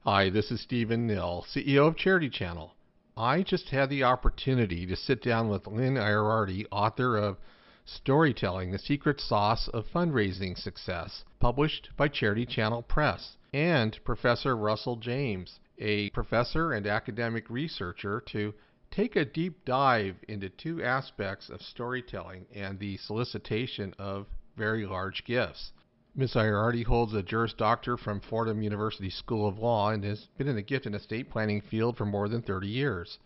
Hi, this is Stephen Nill, CEO of CharityChannel. I just had the opportunity to sit down with Lynn Ierardi, author of Storytelling, the Secret Sauce of Fundraising Success, published by CharityChannel Press, and Professor Russell James, a professor and academic researcher, to take a deep dive into two aspects of storytelling and the solicitation of very large gifts. Ms. Ierardi holds a Juris Doctor from Fordham University School of Law and has been in the gift and estate planning field for more than 30 years.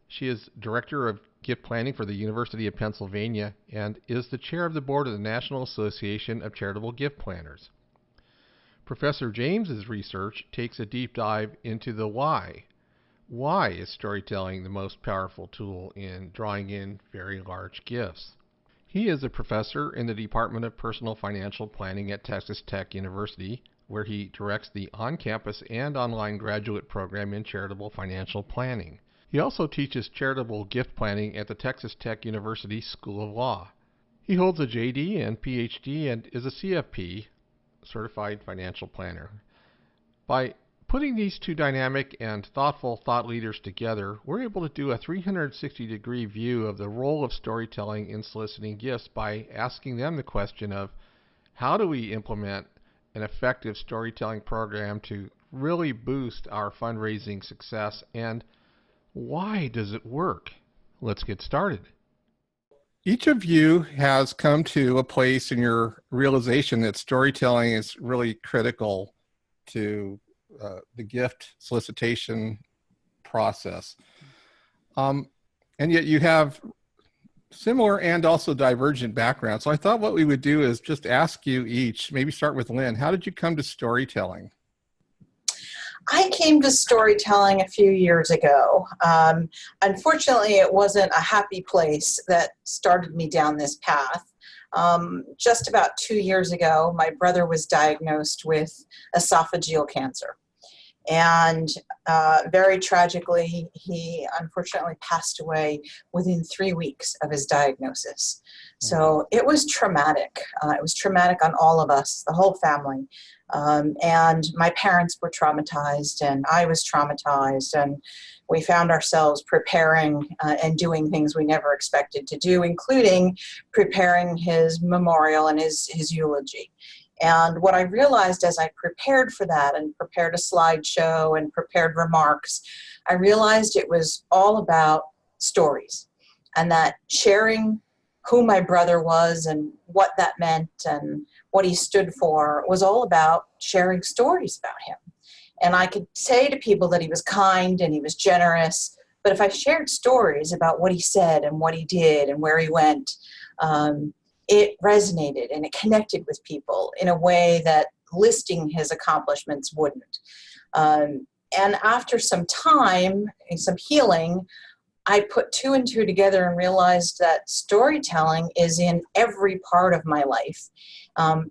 She is Director of Gift Planning for the University of Pennsylvania and is the Chair of the Board of the National Association of Charitable Gift Planners. Professor James's research takes a deep dive into the why. Why is storytelling the most powerful tool in drawing in very large gifts? He is a professor in the Department of Personal Financial Planning at Texas Tech University, where he directs the on-campus and online graduate program in charitable financial planning. He also teaches charitable gift planning at the Texas Tech University School of Law. He holds a JD and PhD and is a CFP, Certified Financial Planner. By putting these two dynamic and thoughtful thought leaders together, we're able to do a 360-degree view of the role of storytelling in soliciting gifts by asking them the question of how do we implement an effective storytelling program to really boost our fundraising success, and why does it work? Let's get started. Each of you has come to a place in your realization that storytelling is really critical to the gift solicitation process. And yet you have similar and also divergent backgrounds. So I thought what we would do is just ask you each, maybe start with Lynn, how did you come to storytelling? I came to storytelling a few years ago. Unfortunately, it wasn't a happy place that started me down this path. Just about 2 years ago, my brother was diagnosed with esophageal cancer. And very tragically, he unfortunately passed away within 3 weeks of his diagnosis. So it was traumatic. It was traumatic on all of us, the whole family. And my parents were traumatized, and I was traumatized, and we found ourselves preparing and doing things we never expected to do, including preparing his memorial and his eulogy. And what I realized as I prepared for that and prepared a slideshow and prepared remarks, I realized it was all about stories, and that sharing who my brother was and what that meant and what he stood for was all about sharing stories about him. And I could say to people that he was kind and he was generous, but if I shared stories about what he said and what he did and where he went, it resonated and it connected with people in a way that listing his accomplishments wouldn't. And after some time and some healing, I put 2 and 2 together and realized that storytelling is in every part of my life,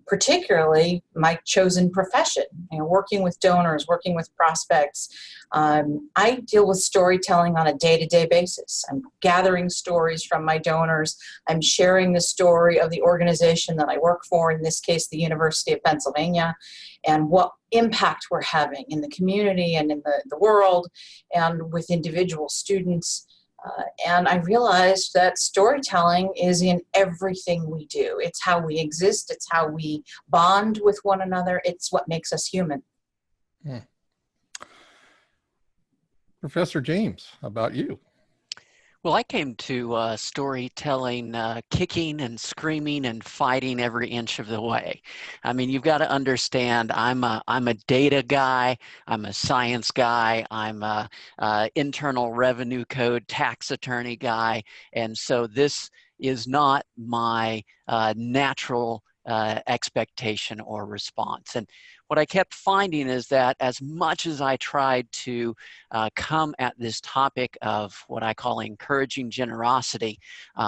particularly my chosen profession, working with donors, working with prospects. I deal with storytelling on a day-to-day basis. I'm gathering stories from my donors. I'm sharing the story of the organization that I work for, in this case, the University of Pennsylvania, and what impact we're having in the community and in the world and with individual students. And I realized that storytelling is in everything we do. It's how we exist. It's how we bond with one another. It's what makes us human. Professor James, how about you? Well, I came to storytelling kicking and screaming and fighting every inch of the way. I mean, you've got to understand, I'm a data guy, I'm a science guy, I'm a internal revenue code tax attorney guy, and so this is not my natural expectation or response. And what I kept finding is that as much as I tried to come at this topic of what I call encouraging generosity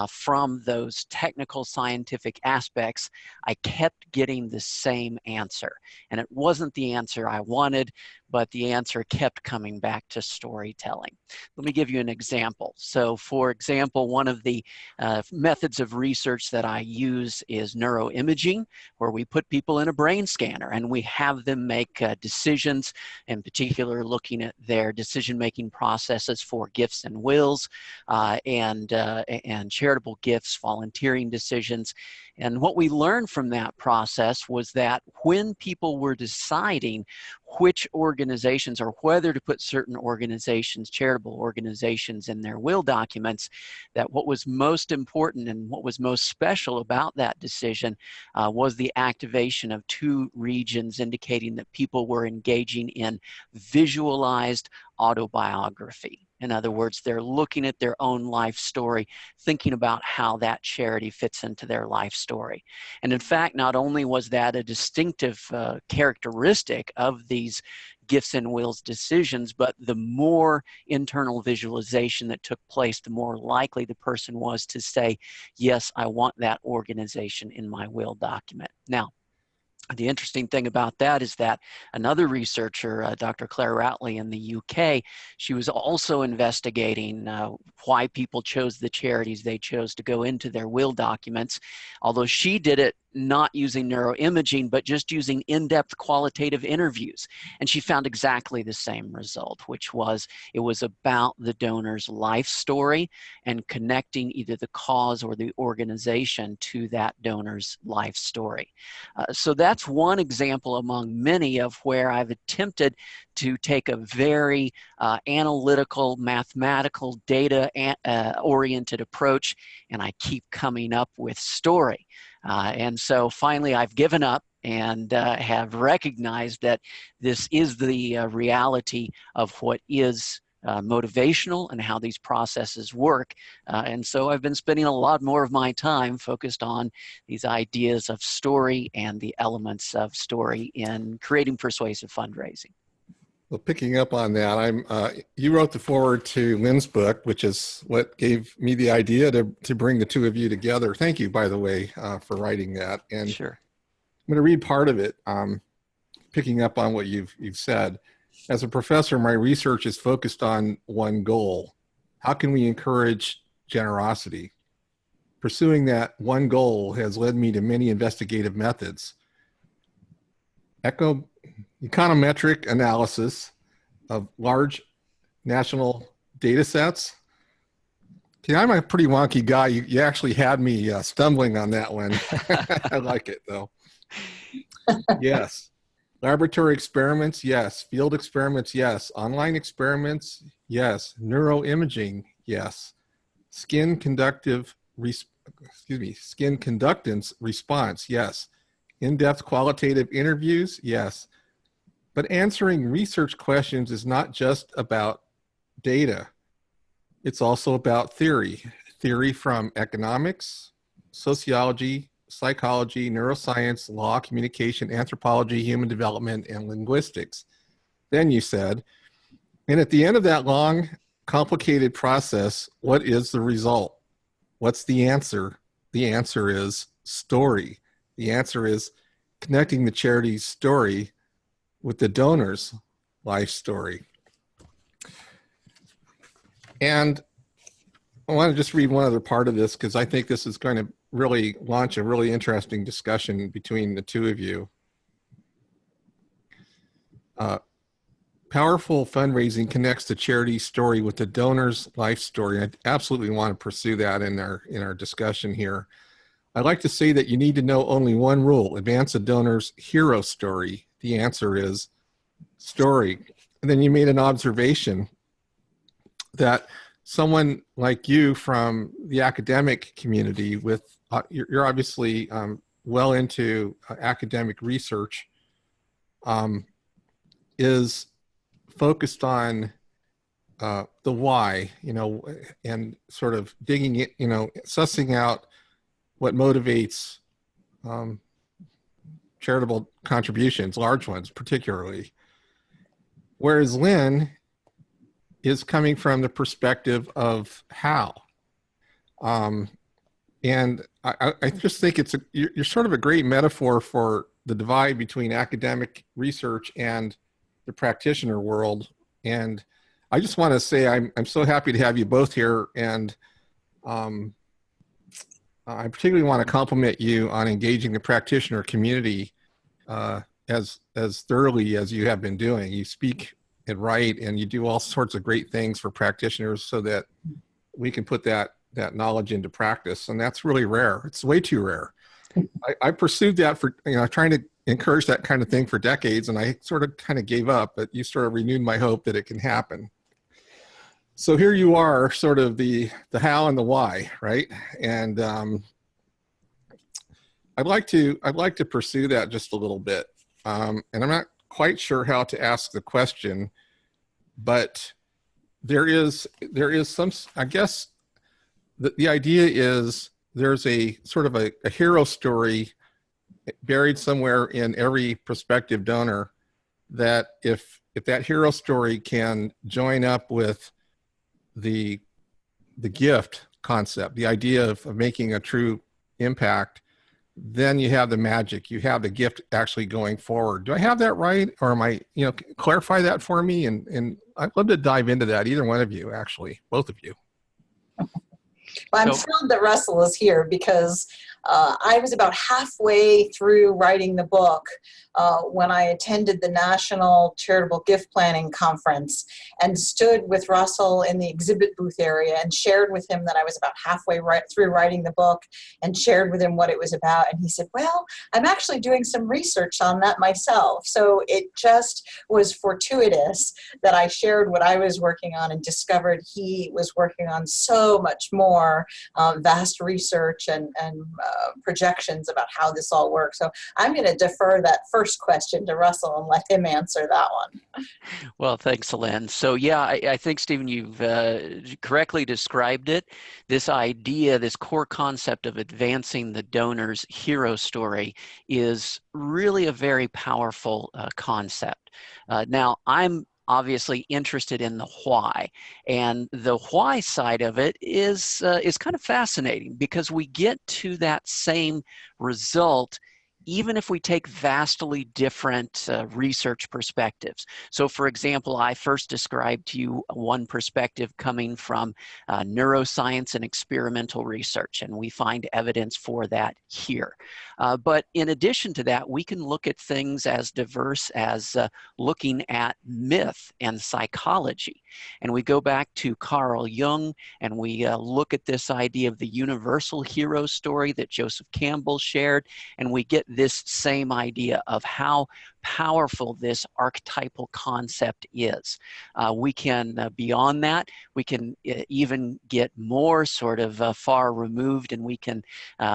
from those technical scientific aspects, I kept getting the same answer. And it wasn't the answer I wanted, but the answer kept coming back to storytelling. Let me give you an example. So for example, one of the methods of research that I use is neuroimaging, where we put people in a brain scanner and we have have them make decisions, in particular looking at their decision-making processes for gifts and wills, and charitable gifts, volunteering decisions. And what we learned from that process was that when people were deciding which organizations or whether to put certain organizations, charitable organizations, in their will documents, that what was most important and what was most special about that decision was the activation of two regions indicating that people were engaging in visualized autobiography. In other words, they're looking at their own life story, thinking about how that charity fits into their life story. And in fact, not only was that a distinctive characteristic of these gifts and wills decisions, but the more internal visualization that took place, the more likely the person was to say, yes, I want that organization in my will document. Now, the interesting thing about that is that another researcher, Dr. Claire Routley in the UK, she was also investigating why people chose the charities they chose to go into their will documents, although she did it not using neuroimaging, but just using in-depth qualitative interviews. And she found exactly the same result, which was it was about the donor's life story and connecting either the cause or the organization to that donor's life story. So that's one example among many of where I've attempted to take a very analytical, mathematical, data-oriented approach, and I keep coming up with story. And so finally I've given up and have recognized that this is the reality of what is motivational and how these processes work. And so I've been spending a lot more of my time focused on these ideas of story and the elements of story in creating persuasive fundraising. Well, picking up on that, you wrote the foreword to Lynn's book, which is what gave me the idea to bring the two of you together. Thank you, by the way, for writing that. And sure. I'm going to read part of it, picking up on what you've said. As a professor, my research is focused on one goal. How can we encourage generosity? Pursuing that one goal has led me to many investigative methods. Econometric analysis of large national data sets. Okay, I'm a pretty wonky guy. You actually had me stumbling on that one. I like it though. Yes. Laboratory experiments, yes. Field experiments, yes. Online experiments, yes. Neuroimaging, yes. Skin conductance response, yes. In-depth qualitative interviews, yes. But answering research questions is not just about data. It's also about theory. Theory from economics, sociology, psychology, neuroscience, law, communication, anthropology, human development, and linguistics. Then you said, and at the end of that long, complicated process, what is the result? What's the answer? The answer is story. The answer is connecting the charity's story with the donor's life story. And I want to just read one other part of this because I think this is going to really launch a really interesting discussion between the two of you. Powerful fundraising connects the charity's story with the donor's life story. I absolutely want to pursue that in our discussion here. I'd like to say that you need to know only one rule: advance a donor's hero story. The answer is story. And then you made an observation that someone like you from the academic community with, you're obviously well into academic research, is focused on the why, and sort of digging it, sussing out what motivates charitable contributions, large ones particularly. Whereas Lynn is coming from the perspective of how. And I just think you're sort of a great metaphor for the divide between academic research and the practitioner world. And I just want to say I'm so happy to have you both here. And I particularly want to compliment you on engaging the practitioner community as thoroughly as you have been doing. You speak and write, and you do all sorts of great things for practitioners so that we can put that knowledge into practice. And that's really rare. It's way too rare. I pursued that for, trying to encourage that kind of thing for decades, and I sort of kind of gave up, but you sort of renewed my hope that it can happen. So here you are, sort of the how and the why, right? And I'd like to pursue that just a little bit. And I'm not quite sure how to ask the question, but there is some, I guess the idea is there's a sort of a hero story buried somewhere in every prospective donor, that if that hero story can join up with the gift concept, the idea of making a true impact, then you have the magic, you have the gift actually going forward. Do I have that right? Or am I, clarify that for me? And I'd love to dive into that, either one of you, actually, both of you. Well, I'm thrilled that Russell is here, because I was about halfway through writing the book when I attended the National Charitable Gift Planning Conference and stood with Russell in the exhibit booth area and shared with him that I was about halfway through writing the book, and shared with him what it was about. And he said, well, I'm actually doing some research on that myself. So it just was fortuitous that I shared what I was working on and discovered he was working on so much more vast research and projections about how this all works. So I'm going to defer that first question to Russell and let him answer that one. Well, thanks, Lynn. So yeah, I think, Stephen, you've correctly described it. This idea, this core concept of advancing the donor's hero story is really a very powerful concept. Now, I'm obviously interested in the why, and the why side of it is kind of fascinating, because we get to that same result even if we take vastly different research perspectives. So for example, I first described to you one perspective coming from neuroscience and experimental research, and we find evidence for that here. But in addition to that, we can look at things as diverse as looking at myth and psychology. And we go back to Carl Jung, and we look at this idea of the universal hero story that Joseph Campbell shared, and we get this same idea of how powerful this archetypal concept is. We can, beyond that, we can even get more sort of far removed, and we can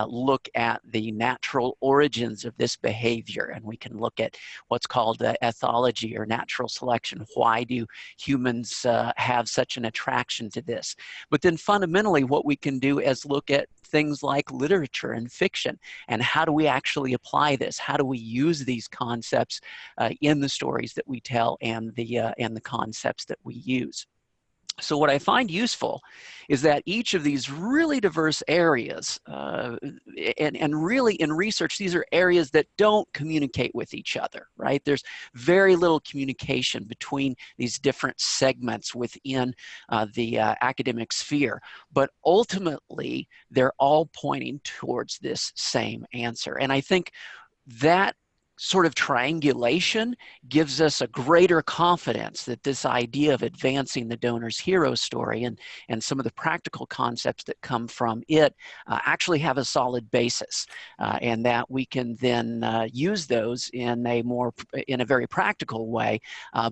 look at the natural origins of this behavior, and we can look at what's called ethology or natural selection. Why do humans have such an attraction to this? But then fundamentally what we can do is look at things like literature and fiction, and how do we actually apply this? How do we use these concepts in the stories that we tell and the concepts that we use? So what I find useful is that each of these really diverse areas, and really in research, these are areas that don't communicate with each other, right? There's very little communication between these different segments within the academic sphere, but ultimately they're all pointing towards this same answer. And I think that sort of triangulation gives us a greater confidence that this idea of advancing the donor's hero story and some of the practical concepts that come from it actually have a solid basis, and that we can then use those in a very practical way,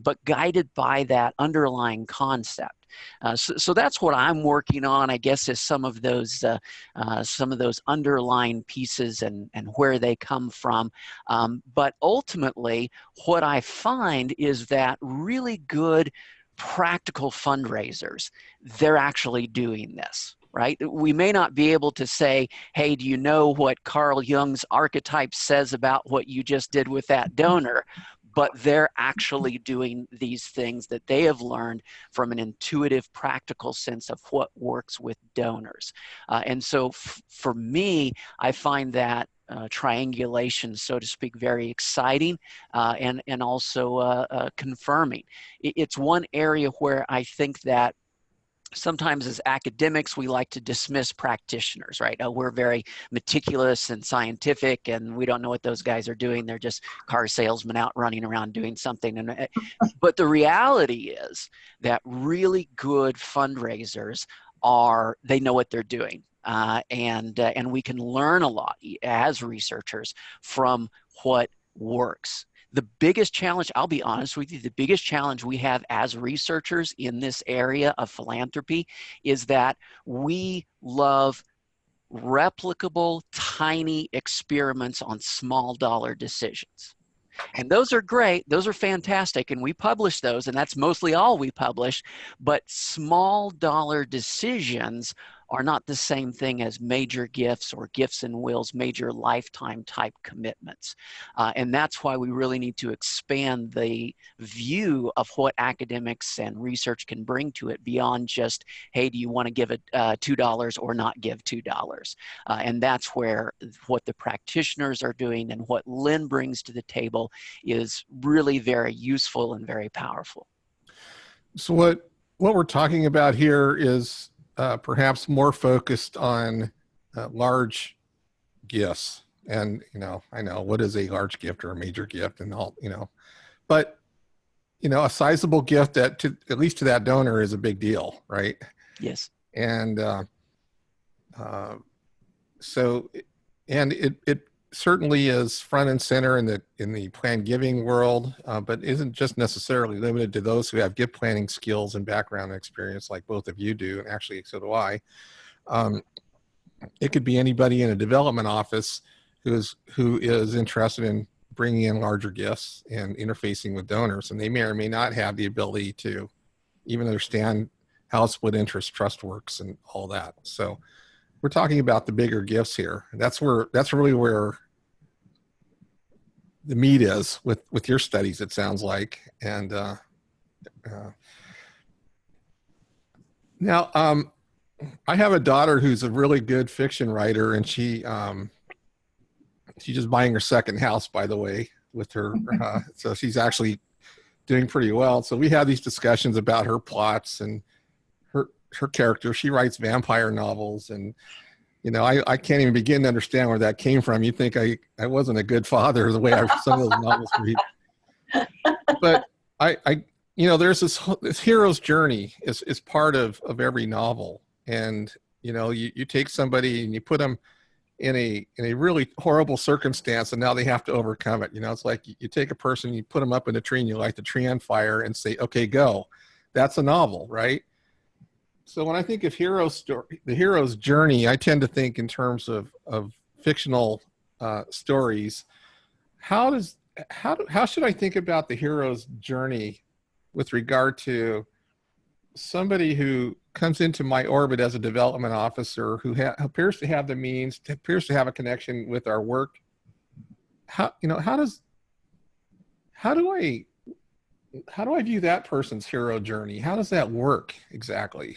but guided by that underlying concept. So that's what I'm working on, I guess, is some of those underlying pieces and where they come from. But ultimately, what I find is that really good practical fundraisers, they're actually doing this. Right? We may not be able to say, hey, do you know what Carl Jung's archetype says about what you just did with that donor? But they're actually doing these things that they have learned from an intuitive, practical sense of what works with donors. And so for me, I find that triangulation, so to speak, very exciting and also confirming. It's one area where I think that sometimes as academics, we like to dismiss practitioners, right? We're very meticulous and scientific, and we don't know what those guys are doing. They're just car salesmen out running around doing something. But the reality is that really good fundraisers they know what they're doing. And we can learn a lot as researchers from what works. The biggest challenge, I'll be honest with you, the biggest challenge we have as researchers in this area of philanthropy is that we love replicable, tiny experiments on small dollar decisions. And those are great, those are fantastic, and we publish those, and that's mostly all we publish, but small dollar decisions are not the same thing as major gifts or gifts and wills, major lifetime type commitments. And that's why we really need to expand the view of what academics and research can bring to it beyond just, hey, do you want to give it $2 or not give $2? And that's where what the practitioners are doing and what Lynn brings to the table is really very useful and very powerful. So what we're talking about here is perhaps more focused on large gifts. And, I know what is a large gift or a major gift and all, but, a sizable gift at least to that donor is a big deal, right? Yes. And it certainly is front and center in the plan giving world, but isn't just necessarily limited to those who have gift planning skills and background and experience like both of you do, and actually so do I. It could be anybody in a development office who is interested in bringing in larger gifts and interfacing with donors, and they may or may not have the ability to even understand how a split interest trust works and all that. So we're talking about the bigger gifts here. That's really where the meat is with your studies, it sounds like. And now I have a daughter who's a really good fiction writer, and she's just buying her second house, by the way, with her. So she's actually doing pretty well. So we have these discussions about her plots and her character. She writes vampire novels, and I can't even begin to understand where that came from. You think I wasn't a good father the way some of those novels read. But there's this hero's journey is part of every novel. And, you take somebody and you put them in a really horrible circumstance, and now they have to overcome it. It's like you take a person, you put them up in a tree, and you light the tree on fire and say, okay, go. That's a novel, right? So when I think of the hero's journey, I tend to think in terms of fictional stories. How should I think about the hero's journey with regard to somebody who comes into my orbit as a development officer who appears to have the means, appears to have a connection with our work? How do I view that person's hero journey? How does that work exactly?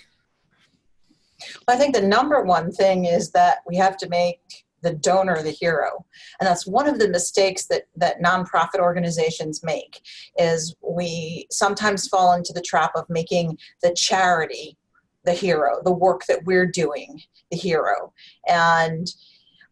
I think the number one thing is that we have to make the donor the hero. And that's one of the mistakes that nonprofit organizations make, is we sometimes fall into the trap of making the charity the hero, the work that we're doing the hero. And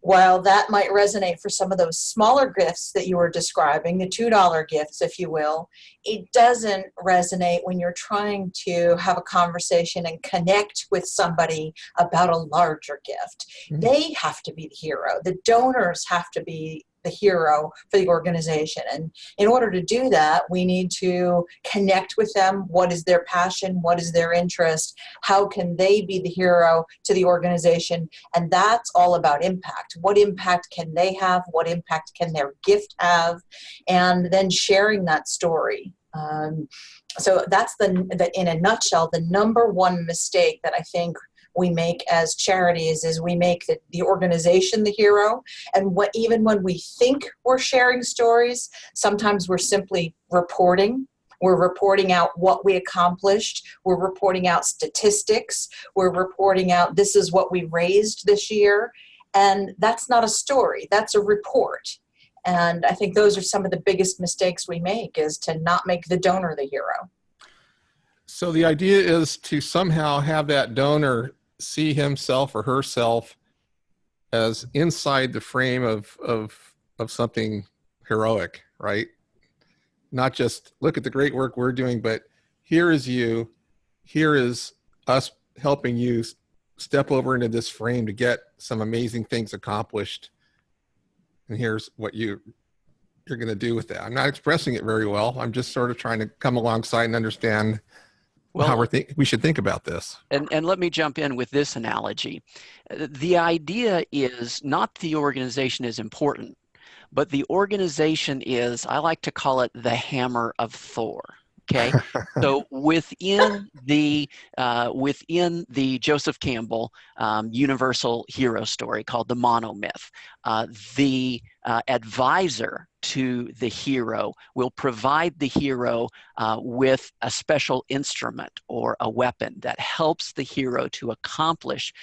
while that might resonate for some of those smaller gifts that you were describing, the $2 gifts, if you will, it doesn't resonate when you're trying to have a conversation and connect with somebody about a larger gift. Mm-hmm. They have to be the hero. The donors have to be the hero for the organization. And in order to do that, we need to connect with them. What is their passion? What is their interest? How can they be the hero to the organization? And that's all about impact. What impact can they have? What impact can their gift have? And then sharing that story. So that's in a nutshell, the number one mistake that I think we make as charities is we make the organization the hero. And even when we think we're sharing stories, sometimes we're simply reporting. We're reporting out what we accomplished. We're reporting out statistics. We're reporting out this is what we raised this year. And that's not a story. That's a report. And I think those are some of the biggest mistakes we make, is to not make the donor the hero. So the idea is to somehow have that donor see himself or herself as inside the frame of something heroic, right? Not just look at the great work we're doing, but here is you, here is us helping you step over into this frame to get some amazing things accomplished. And here's what you're going to do with that. I'm not expressing it very well. I'm just sort of trying to come alongside and understand how we should think about this. And let me jump in with this analogy. The idea is not the organization is important, but the organization is, I like to call it the hammer of Thor. Okay, so within the Joseph Campbell universal hero story called the monomyth, the advisor to the hero will provide the hero with a special instrument or a weapon that helps the hero to accomplish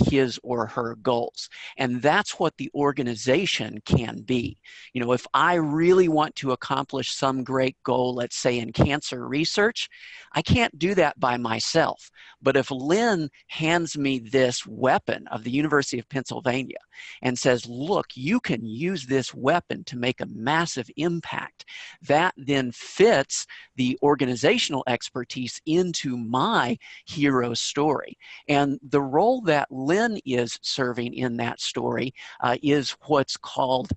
his or her goals. And that's what the organization can be. You know, if I really want to accomplish some great goal, let's say in cancer research, I can't do that by myself. But if Lynn hands me this weapon of the University of Pennsylvania and says, look, you can use this weapon to make a massive impact, that then fits the organizational expertise into my hero story. And the role that Lynn is serving in that story is what's called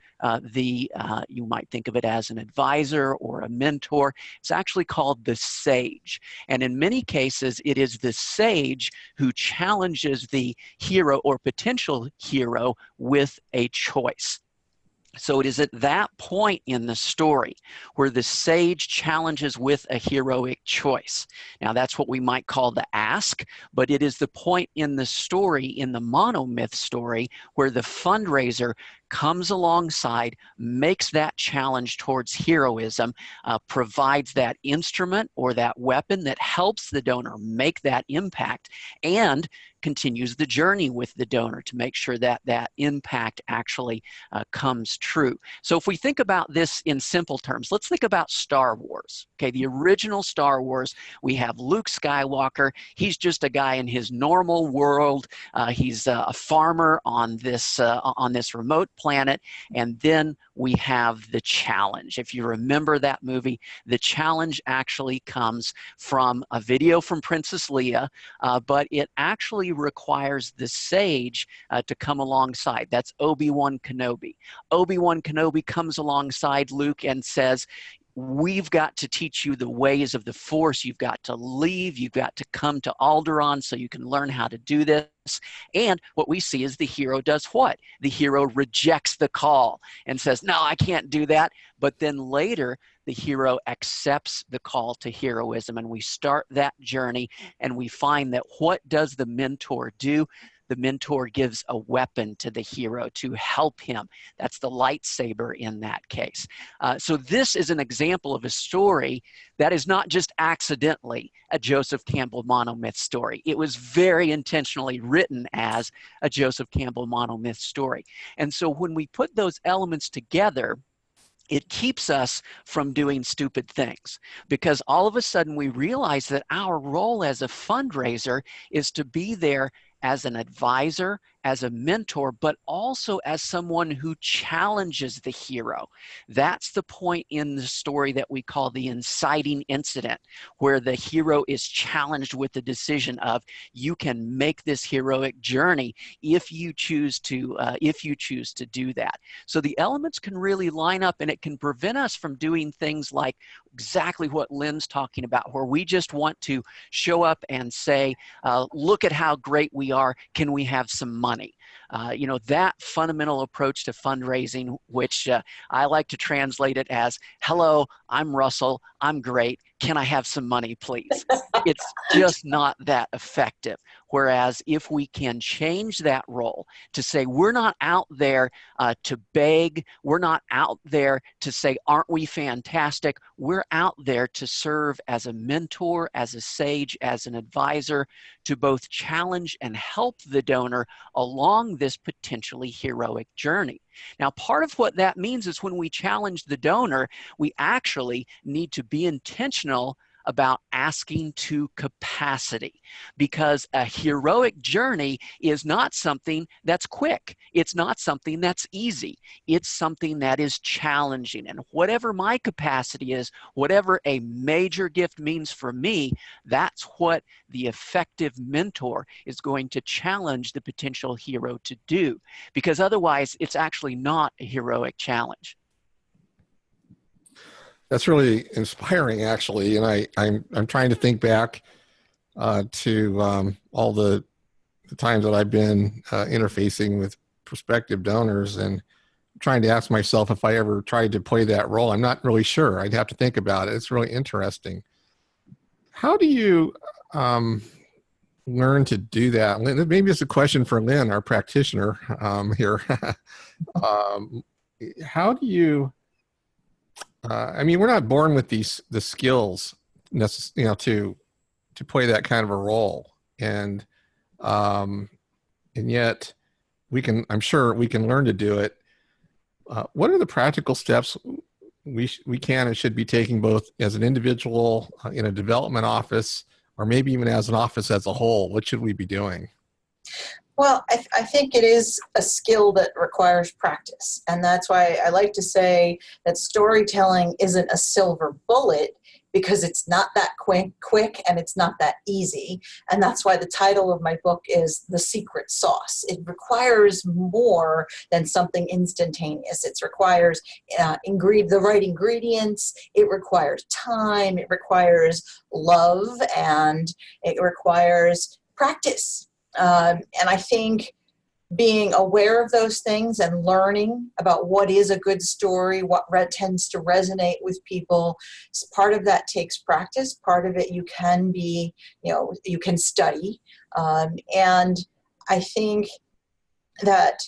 you might think of it as an advisor or a mentor. It's actually called the sage. And in many cases, it is the sage who challenges the hero or potential hero with a choice. So it is at that point in the story where the sage challenges with a heroic choice. Now that's what we might call the ask, but it is the point in the story, in the monomyth story, where the fundraiser comes alongside, makes that challenge towards heroism, provides that instrument or that weapon that helps the donor make that impact, and continues the journey with the donor to make sure that that impact actually comes true. So if we think about this in simple terms, let's think about Star Wars. Okay, the original Star Wars, we have Luke Skywalker. He's just a guy in his normal world. He's a farmer on this remote planet. And then we have the challenge. If you remember that movie, the challenge actually comes from a video from Princess Leia, but it actually requires the sage to come alongside. That's Obi-Wan Kenobi. Obi-Wan Kenobi comes alongside Luke and says, we've got to teach you the ways of the Force. You've got to leave. You've got to come to Alderaan so you can learn how to do this. And what we see is the hero does what? The hero rejects the call and says, no, I can't do that. But then later, the hero accepts the call to heroism, and we start that journey, and we find that what does the mentor do? The mentor gives a weapon to the hero to help him. That's the lightsaber in that case. So this is an example of a story that is not just accidentally a Joseph Campbell monomyth story. It was very intentionally written as a Joseph Campbell monomyth story. And so when we put those elements together, it keeps us from doing stupid things, because all of a sudden we realize that our role as a fundraiser is to be there as an advisor, as a mentor, but also as someone who challenges the hero. That's the point in the story that we call the inciting incident, where the hero is challenged with the decision of, you can make this heroic journey if you choose to do that. So the elements can really line up, and it can prevent us from doing things like exactly what Lynn's talking about, where we just want to show up and say, look at how great we are, can we have some money? You know, that fundamental approach to fundraising, which I like to translate it as, hello, I'm Russell, I'm great, can I have some money, please? It's just not that effective. Whereas if we can change that role to say, we're not out there to beg, we're not out there to say, aren't we fantastic? We're out there to serve as a mentor, as a sage, as an advisor, to both challenge and help the donor along this potentially heroic journey. Now, part of what that means is when we challenge the donor, we actually need to be intentional about asking to capacity, because a heroic journey is not something that's quick. It's not something that's easy. It's something that is challenging. And whatever my capacity is, whatever a major gift means for me, that's what the effective mentor is going to challenge the potential hero to do, because otherwise it's actually not a heroic challenge. That's really inspiring, actually. And I'm trying to think back to all the times that I've been interfacing with prospective donors, and trying to ask myself if I ever tried to play that role. I'm not really sure. I'd have to think about it. It's really interesting. How do you learn to do that? Lynn, maybe it's a question for Lynn, our practitioner here. How do you? I mean, we're not born with the skills, to play that kind of a role, and yet I'm sure we can learn to do it. What are the practical steps we can and should be taking, both as an individual in a development office, or maybe even as an office as a whole? What should we be doing? Well, I think it is a skill that requires practice. And that's why I like to say that storytelling isn't a silver bullet, because it's not that quick and it's not that easy. And that's why the title of my book is The Secret Sauce. It requires more than something instantaneous. It requires the right ingredients. It requires time. It requires love, and it requires practice. And I think being aware of those things and learning about what is a good story, what tends to resonate with people, part of that takes practice. Part of it you can study. And I think that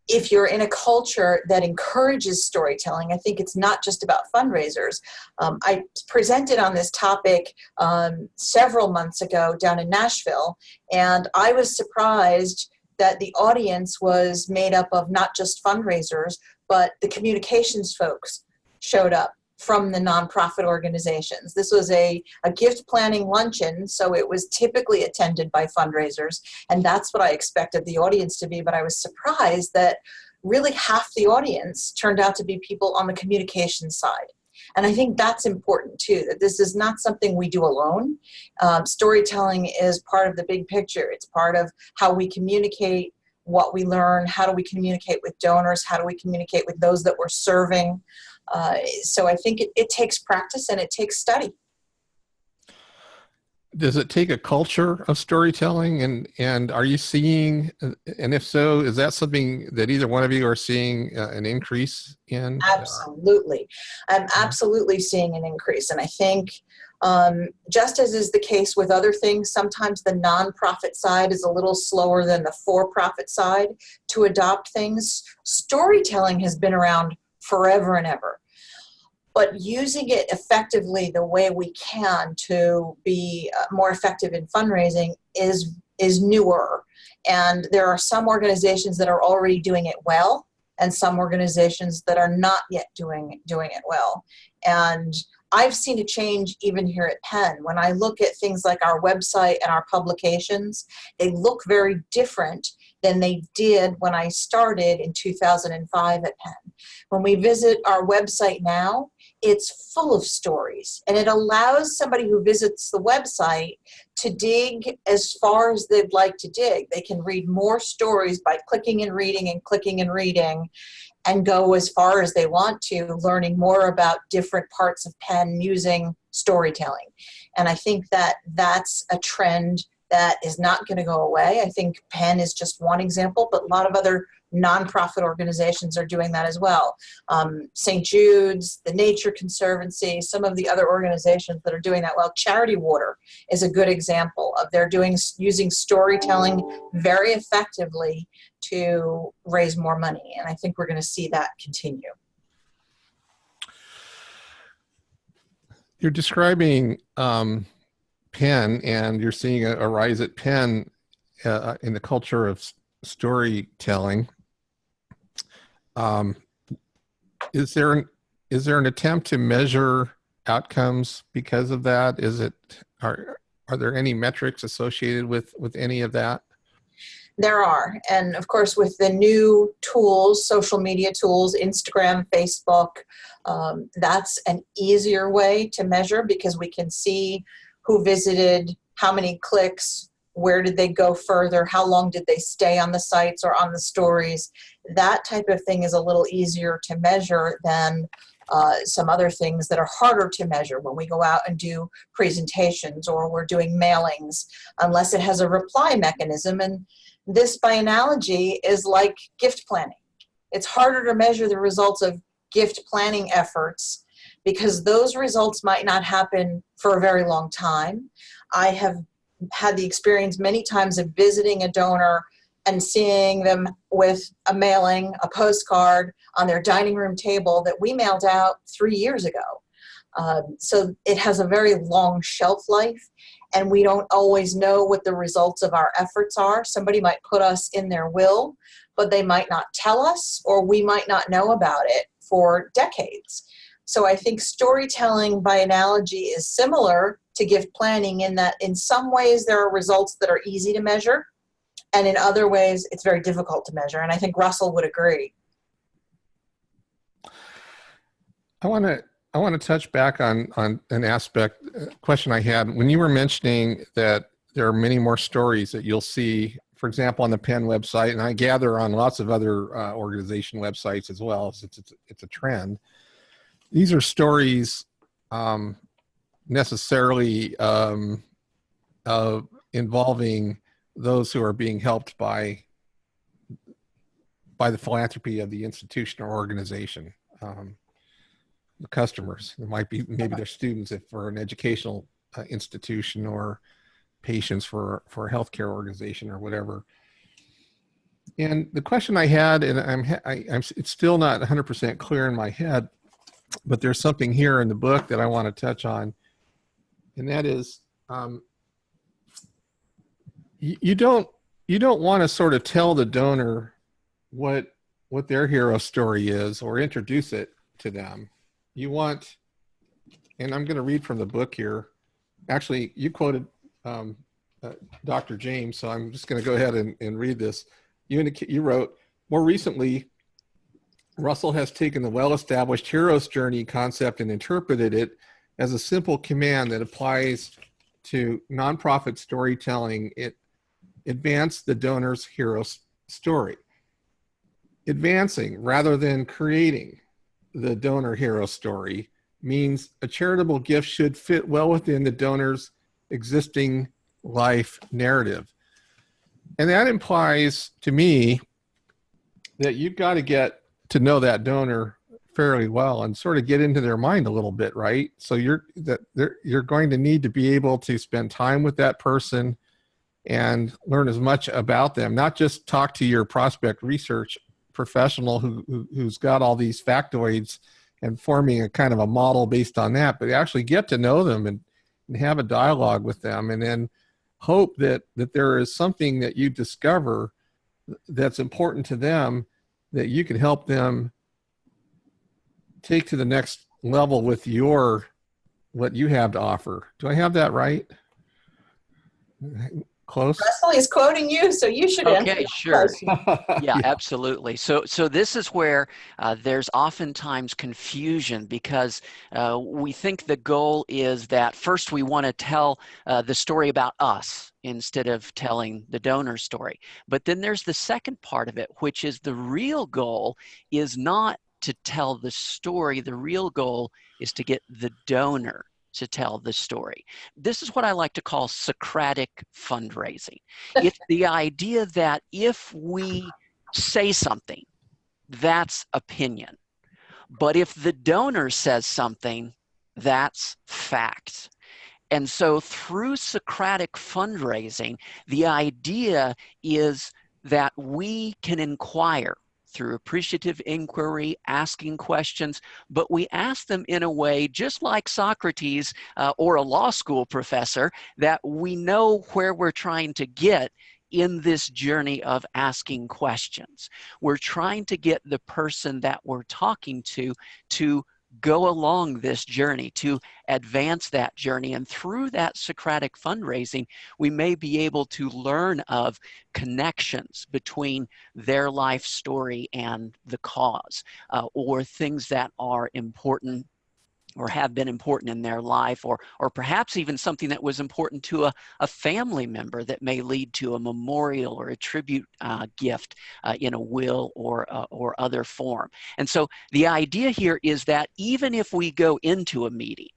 if you're in a culture that encourages storytelling, I think it's not just about fundraisers. I presented on this topic several months ago down in Nashville, and I was surprised that the audience was made up of not just fundraisers, but the communications folks showed up from the nonprofit organizations. This was a gift planning luncheon, so it was typically attended by fundraisers, and that's what I expected the audience to be, but I was surprised that really half the audience turned out to be people on the communication side. And I think that's important too, that this is not something we do alone. Storytelling is part of the big picture. It's part of how we communicate what we learn, how do we communicate with donors, how do we communicate with those that we're serving. So I think it takes practice and it takes study. Does it take a culture of storytelling, and are you seeing, and if so, is that something that either one of you are seeing an increase in? Absolutely. I'm absolutely seeing an increase. And I think just as is the case with other things, sometimes the nonprofit side is a little slower than the for-profit side to adopt things. Storytelling has been around forever and ever. But using it effectively the way we can to be more effective in fundraising is newer. And there are some organizations that are already doing it well, and some organizations that are not yet doing it well. And I've seen a change even here at Penn. When I look at things like our website and our publications, they look very different than they did when I started in 2005 at Penn. When we visit our website now, it's full of stories, and it allows somebody who visits the website to dig as far as they'd like to dig. They can read more stories by clicking and reading and clicking and reading, and go as far as they want to, learning more about different parts of Penn using storytelling. And I think that that's a trend that is not going to go away. I think Penn is just one example, but a lot of other nonprofit organizations are doing that as well. St. Jude's, the Nature Conservancy, some of the other organizations that are doing that well. Charity Water is a good example of using storytelling very effectively to raise more money. And I think we're going to see that continue. You're describing Penn, and you're seeing a rise at Penn in the culture of storytelling. Is there an attempt to measure outcomes because of that? Are there any metrics associated with any of that? There are. And of course, with the new tools, social media tools, Instagram, Facebook, that's an easier way to measure because we can see who visited, how many clicks, where did they go further, how long did they stay on the sites or on the stories. That type of thing is a little easier to measure than some other things that are harder to measure when we go out and do presentations or we're doing mailings, unless it has a reply mechanism. And this, by analogy, is like gift planning. It's harder to measure the results of gift planning efforts because those results might not happen for a very long time. I have had the experience many times of visiting a donor and seeing them with a mailing, a postcard on their dining room table that we mailed out 3 years ago. So it has a very long shelf life, and we don't always know what the results of our efforts are. Somebody might put us in their will, but they might not tell us, or we might not know about it for decades. So I think storytelling, by analogy, is similar to gift planning in that in some ways there are results that are easy to measure, and in other ways it's very difficult to measure. And I think Russell would agree. I want to touch back on an question I had. When you were mentioning that there are many more stories that you'll see, for example, on the Penn website, and I gather on lots of other organization websites as well, so it's a trend. These are stories necessarily involving those who are being helped by the philanthropy of the institution or organization. The customers, it might be maybe their students if for an educational institution, or patients for a healthcare organization or whatever. And the question I had, and it's still not 100% clear in my head, but there's something here in the book that I want to touch on, and that is, you don't want to sort of tell the donor what their hero story is or introduce it to them. You want, and I'm going to read from the book here. Actually, you quoted Dr. James, so I'm just going to go ahead and read this. You wrote, more recently, Russell has taken the well-established hero's journey concept and interpreted it as a simple command that applies to nonprofit storytelling. It advanced the donor's hero story. Advancing rather than creating the donor hero story means a charitable gift should fit well within the donor's existing life narrative. And that implies to me that you've got to get to know that donor fairly well and sort of get into their mind a little bit, right? So you're going to need to be able to spend time with that person and learn as much about them, not just talk to your prospect research professional who's got all these factoids and forming a kind of a model based on that, but actually get to know them and have a dialogue with them, and then hope that there is something that you discover that's important to them that you can help them take to the next level with what you have to offer. Do I have that right? Close? Russell is quoting you, so you should answer. Okay, sure. Yeah, absolutely. So this is where there's oftentimes confusion because we think the goal is that first we want to tell the story about us instead of telling the donor story. But then there's the second part of it, which is the real goal is not to tell the story. The real goal is to get the donor to tell the story. This is what I like to call Socratic fundraising. It's the idea that if we say something, that's opinion. But if the donor says something, that's fact. And so through Socratic fundraising, the idea is that we can inquire through appreciative inquiry, asking questions, but we ask them in a way just like Socrates or a law school professor, that we know where we're trying to get in this journey of asking questions. We're trying to get the person that we're talking to go along this journey, to advance that journey. And through that Socratic fundraising, we may be able to learn of connections between their life story and the cause, or things that are important or have been important in their life, or perhaps even something that was important to a family member that may lead to a memorial or a tribute gift in a will or other form. And so the idea here is that even if we go into a meeting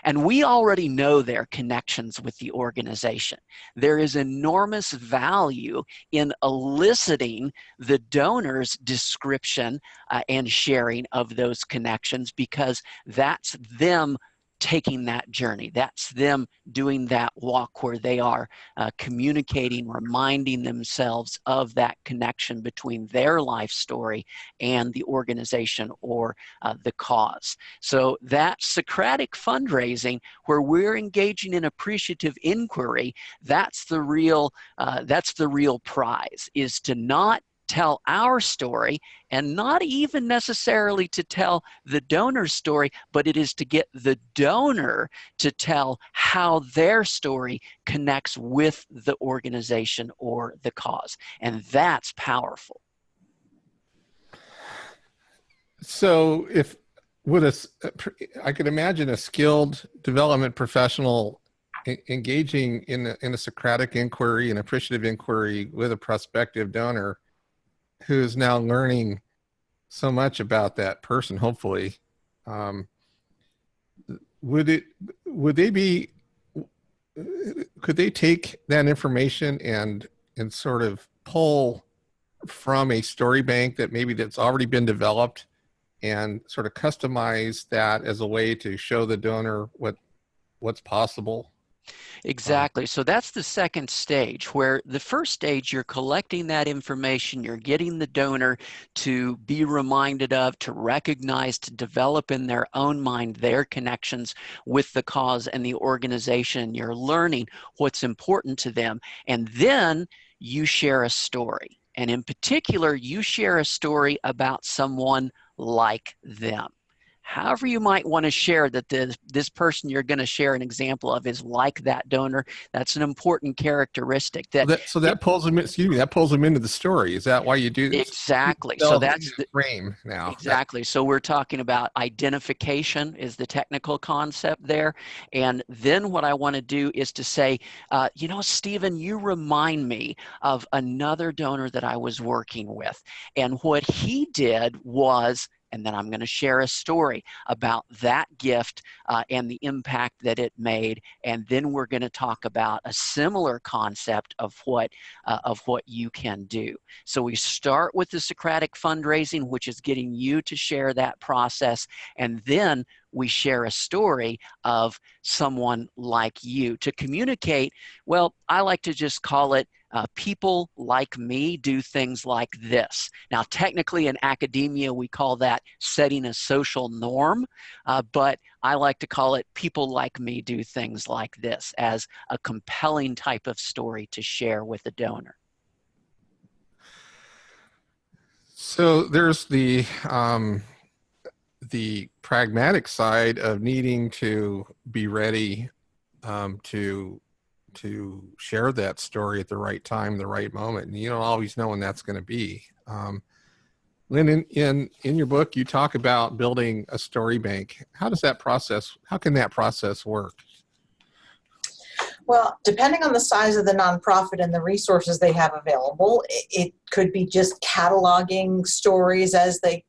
and we already know their connections with the organization, there is enormous value in eliciting the donor's description and sharing of those connections, because that's them taking that journey. That's them doing that walk where they are communicating, reminding themselves of that connection between their life story and the organization or the cause. So that Socratic fundraising, where we're engaging in appreciative inquiry, that's the real prize, is to not tell our story, and not even necessarily to tell the donor's story, but it is to get the donor to tell how their story connects with the organization or the cause. And that's powerful. So I could imagine a skilled development professional engaging in a Socratic inquiry, an appreciative inquiry with a prospective donor who is now learning so much about that person, hopefully. Could they take that information and sort of pull from a story bank that's already been developed and sort of customize that as a way to show the donor what's possible? Exactly. So that's the second stage, where the first stage, you're collecting that information, you're getting the donor to be reminded of, to recognize, to develop in their own mind their connections with the cause and the organization. You're learning what's important to them. And then you share a story. And in particular, you share a story about someone like them. However you might want to share that this person you're going to share an example of is like that donor. That's an important characteristic. That pulls them. Excuse me. That pulls them into the story. Is that why you do this? Exactly. So that's the frame now. Exactly. So we're talking about identification is the technical concept there. And then what I want to do is to say, Stephen, you remind me of another donor that I was working with. And what he did was, and then I'm going to share a story about that gift and the impact that it made. And then we're going to talk about a similar concept of what you can do. So we start with the Socratic fundraising, which is getting you to share that process. And then we share a story of someone like you to communicate. Well, I like to just call it people like me do things like this. Now, technically in academia, we call that setting a social norm, but I like to call it people like me do things like this as a compelling type of story to share with the donor. So there's the pragmatic side of needing to be ready to share that story at the right time, the right moment, and you don't always know when that's going to be. Lynn, in your book, you talk about building a story bank. How can that process work? Well, depending on the size of the nonprofit and the resources they have available, it could be just cataloging stories as they,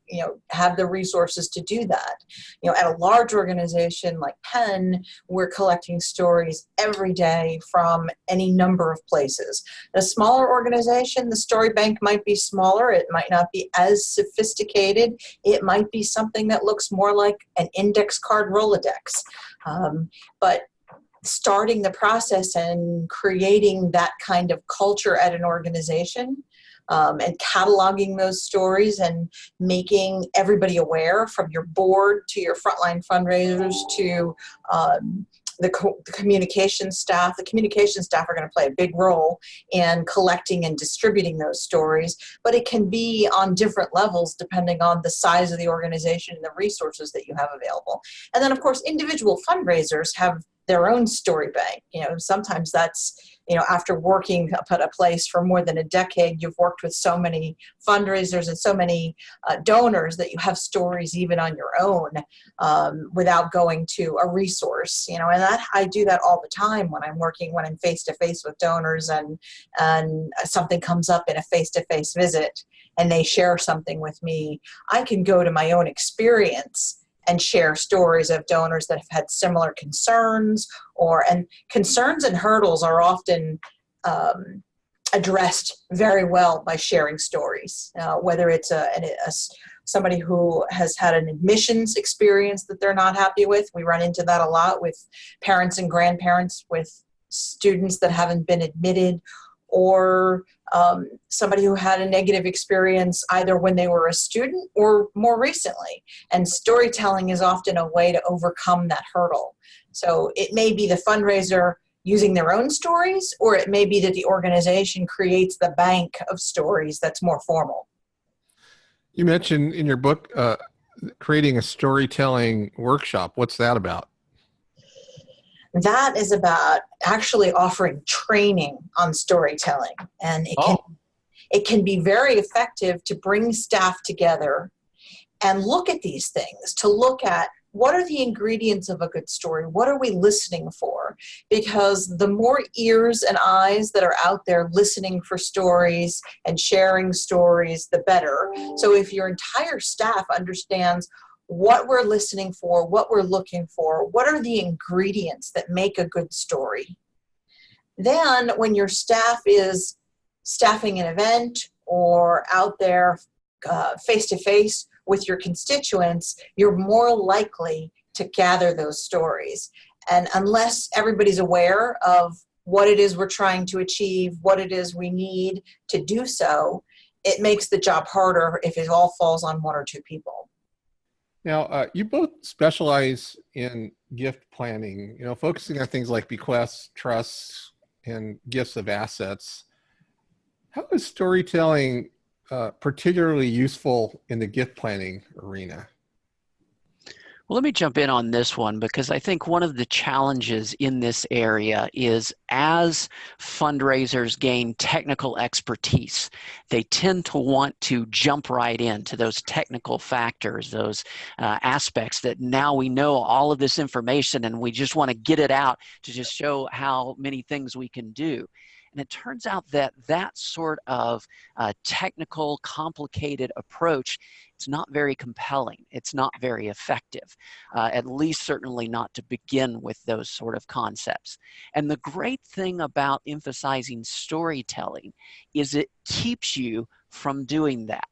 have the resources to do that. At a large organization like Penn, we're collecting stories every day from any number of places. A smaller organization, the story bank might be smaller. It might not be as sophisticated. It might be something that looks more like an index card Rolodex. But starting the process and creating that kind of culture at an organization, and cataloging those stories and making everybody aware, from your board to your frontline fundraisers to the communication staff. The communication staff are going to play a big role in collecting and distributing those stories, but it can be on different levels depending on the size of the organization and the resources that you have available. And then, of course, individual fundraisers have their own story bank. Sometimes that's, after working up at a place for more than a decade, you've worked with so many fundraisers and so many donors that you have stories even on your own without going to a resource. And that I do that all the time when I'm face to face with donors and something comes up in a face to face visit and they share something with me. I can go to my own experience and share stories of donors that have had similar concerns, and concerns and hurdles are often addressed very well by sharing stories. Whether it's somebody who has had an admissions experience that they're not happy with, we run into that a lot with parents and grandparents with students that haven't been admitted, or somebody who had a negative experience either when they were a student or more recently. And storytelling is often a way to overcome that hurdle. So it may be the fundraiser using their own stories, or it may be that the organization creates the bank of stories that's more formal. You mentioned in your book creating a storytelling workshop. What's that about? That is about actually offering training on storytelling. And it can be very effective to bring staff together and look at these things, to look at what are the ingredients of a good story? What are we listening for? Because the more ears and eyes that are out there listening for stories and sharing stories, the better. So if your entire staff understands what we're listening for, what we're looking for, what are the ingredients that make a good story, then when your staff is staffing an event or out there face-to-face with your constituents, you're more likely to gather those stories. And unless everybody's aware of what it is we're trying to achieve, what it is we need to do so, it makes the job harder if it all falls on one or two people. Now, you both specialize in gift planning, focusing on things like bequests, trusts, and gifts of assets. How is storytelling particularly useful in the gift planning arena? Well, let me jump in on this one, because I think one of the challenges in this area is as fundraisers gain technical expertise, they tend to want to jump right into those technical factors, those aspects that now we know all of this information and we just want to get it out to just show how many things we can do. And it turns out that that sort of technical, complicated approach, it's not very compelling. It's not very effective, at least certainly not to begin with those sort of concepts. And the great thing about emphasizing storytelling is it keeps you from doing that.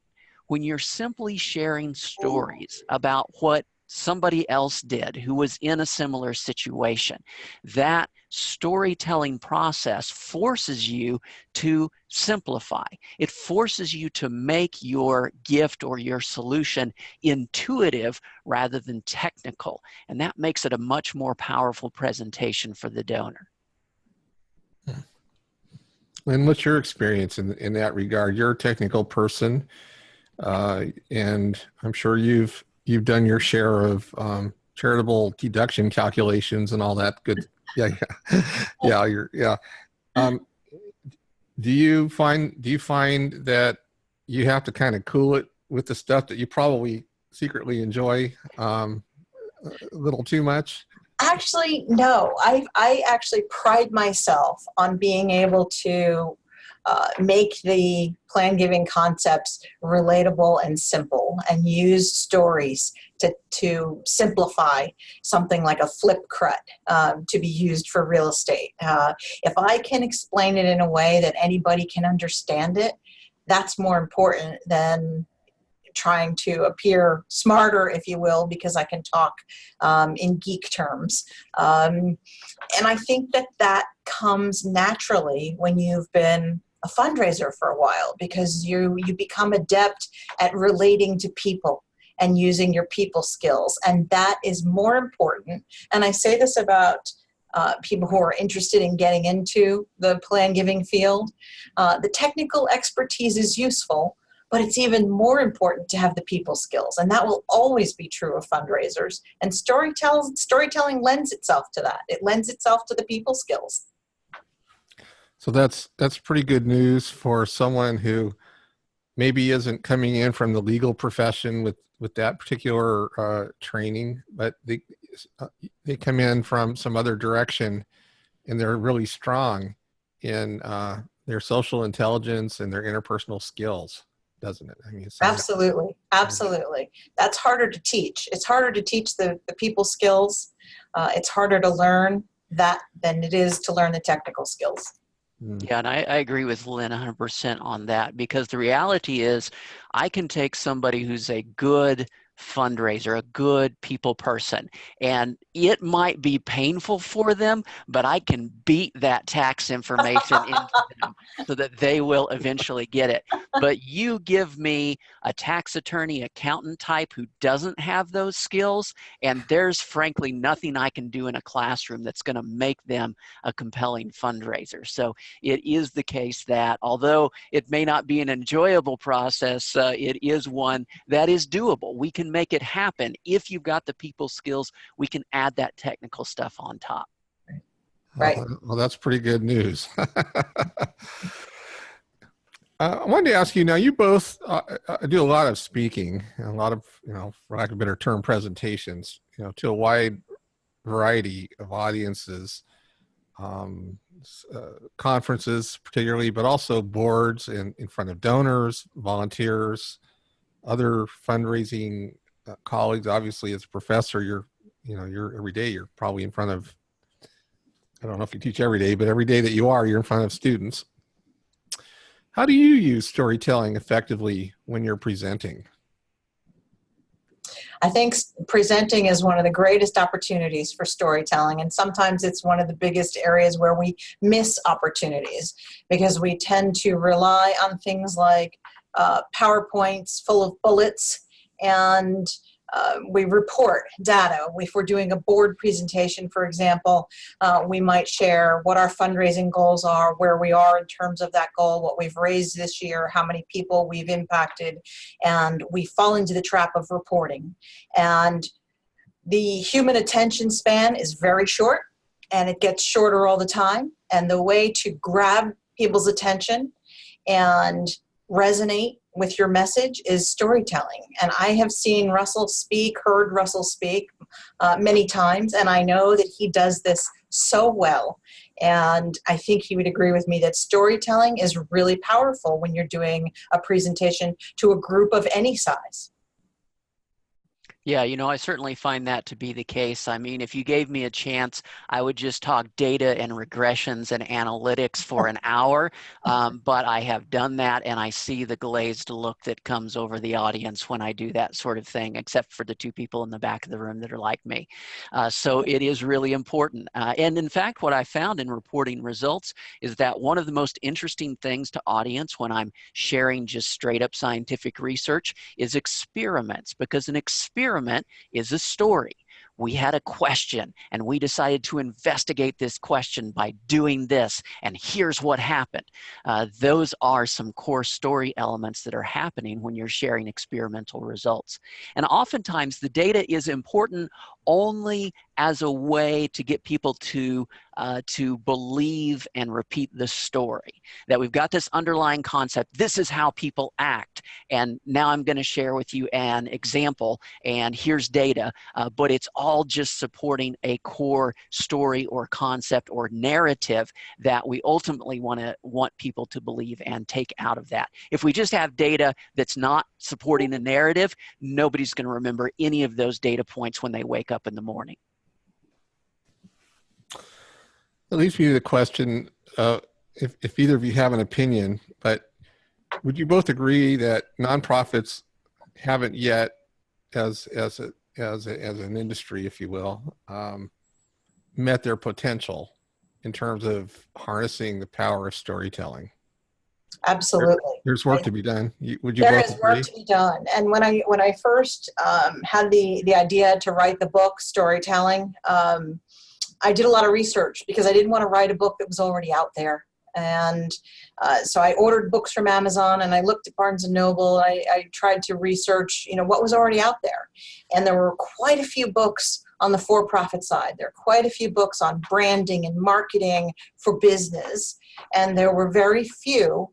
When you're simply sharing stories about what somebody else did who was in a similar situation, that storytelling process forces you to simplify. It forces you to make your gift or your solution intuitive rather than technical. And that makes it a much more powerful presentation for the donor. Lynn, what's your experience in that regard? You're a technical person, and I'm sure you've done your share of charitable deduction calculations and all that good. Yeah. Do you find that you have to kind of cool it with the stuff that you probably secretly enjoy a little too much? Actually, no. I actually pride myself on being able to make the plan giving concepts relatable and simple, and use stories to simplify something like a flip crud to be used for real estate. If I can explain it in a way that anybody can understand it, that's more important than trying to appear smarter, if you will, because I can talk in geek terms. And I think that comes naturally when you've been a fundraiser for a while, because you become adept at relating to people and using your people skills. And that is more important. And I say this about people who are interested in getting into the plan giving field. The technical expertise is useful, but it's even more important to have the people skills, and that will always be true of fundraisers. And storytelling lends itself to that. It lends itself to the people skills. So that's pretty good news for someone who maybe isn't coming in from the legal profession with that particular training, but they come in from some other direction, and they're really strong in their social intelligence and their interpersonal skills, doesn't it? I mean, Absolutely. That's harder to teach. It's harder to teach the people skills. It's harder to learn that than it is to learn the technical skills. Yeah, and I agree with Lynn 100% on that, because the reality is I can take somebody who's a good fundraiser, a good people person, and it might be painful for them, but I can beat that tax information into them so that they will eventually get it. But you give me a tax attorney, accountant type who doesn't have those skills, and there's frankly nothing I can do in a classroom that's going to make them a compelling fundraiser. So it is the case that although it may not be an enjoyable process, it is one that is doable. We can make it happen. If you've got the people skills, we can add that technical stuff on top. Right. Well, that's pretty good news. I wanted to ask you, now you both do a lot of speaking, and a lot of, for lack of a better term, presentations, to a wide variety of audiences, conferences particularly, but also boards and in front of donors, volunteers, other fundraising colleagues. Obviously, as a professor, you're every day you're probably in front of, I don't know if you teach every day, but every day that you're in front of students. How do you use storytelling effectively when you're presenting? I think presenting is one of the greatest opportunities for storytelling, and sometimes it's one of the biggest areas where we miss opportunities because we tend to rely on things like PowerPoints full of bullets, and we report data. If we're doing a board presentation, for example, we might share what our fundraising goals are, where we are in terms of that goal, what we've raised this year, how many people we've impacted, and we fall into the trap of reporting. And the human attention span is very short, and it gets shorter all the time. And the way to grab people's attention and resonate with your message is storytelling. And I have seen Russell speak, heard Russell speak many times, and I know that he does this so well. And I think he would agree with me that storytelling is really powerful when you're doing a presentation to a group of any size. Yeah, I certainly find that to be the case. I mean, if you gave me a chance, I would just talk data and regressions and analytics for an hour, but I have done that, and I see the glazed look that comes over the audience when I do that sort of thing, except for the two people in the back of the room that are like me. So it is really important. And in fact, what I found in reporting results is that one of the most interesting things to audience when I'm sharing just straight up scientific research is experiments, because an experiment is a story. We had a question and we decided to investigate this question by doing this, and here's what happened. Those are some core story elements that are happening when you're sharing experimental results. And oftentimes the data is important only as a way to get people to believe and repeat the story. That we've got this underlying concept, this is how people act, and now I'm going to share with you an example, and here's data, but it's all just supporting a core story or concept or narrative that we ultimately want people to believe and take out of that. If we just have data that's not supporting a narrative, nobody's going to remember any of those data points when they wake up in the morning. That leads me to the question, if either of you have an opinion, but would you both agree that nonprofits haven't yet, as an industry, if you will, met their potential in terms of harnessing the power of storytelling? Absolutely. There's work to be done. Would you There both is agree? work to be done. And when I first had the idea to write the book Storytelling, I did a lot of research because I didn't want to write a book that was already out there. And so I ordered books from Amazon, and I looked at Barnes and Noble. I tried to research, what was already out there. And there were quite a few books on the for-profit side. There are quite a few books on branding and marketing for business. And there were very few.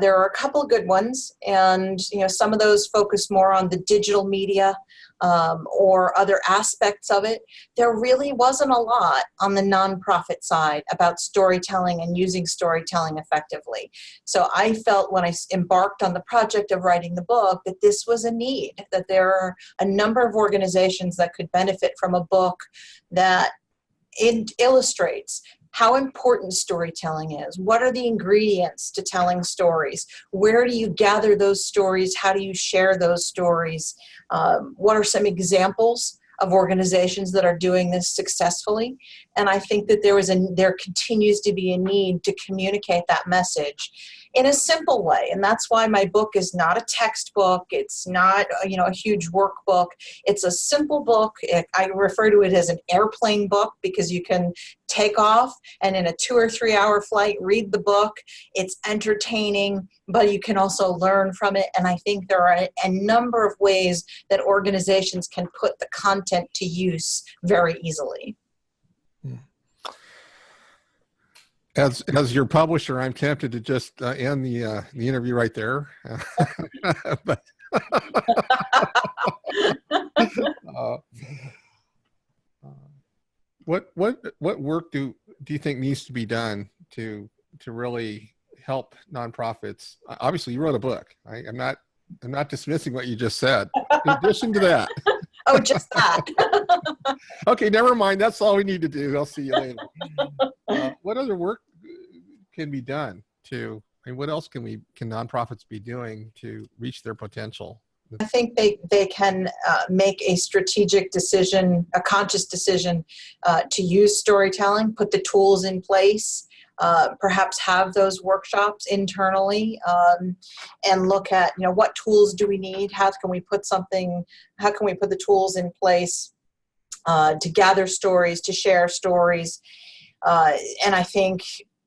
There are a couple of good ones, and some of those focus more on the digital media or other aspects of it. There really wasn't a lot on the nonprofit side about storytelling and using storytelling effectively. So I felt when I embarked on the project of writing the book that this was a need, that there are a number of organizations that could benefit from a book that illustrates how important storytelling is. What are the ingredients to telling stories? Where do you gather those stories? How do you share those stories? What are some examples of organizations that are doing this successfully? And I think that there continues to be a need to communicate that message in a simple way. And that's why my book is not a textbook. It's not, a huge workbook. It's a simple book. I refer to it as an airplane book because you can take off and in a 2 or 3 hour flight, read the book. It's entertaining, but you can also learn from it. And I think there are a number of ways that organizations can put the content to use very easily. As your publisher, I'm tempted to just end the interview right there. But what work do you think needs to be done to really help nonprofits? Obviously, you wrote a book. I'm not dismissing what you just said. In addition to that. Oh, just that. Okay, never mind. That's all we need to do. I'll see you later. What other work can be done what else can nonprofits be doing to reach their potential? I think they can make a strategic decision, a conscious decision to use storytelling, put the tools in place, perhaps have those workshops internally, and look at, what tools do we need? How can we put the tools in place to gather stories, to share stories? And I think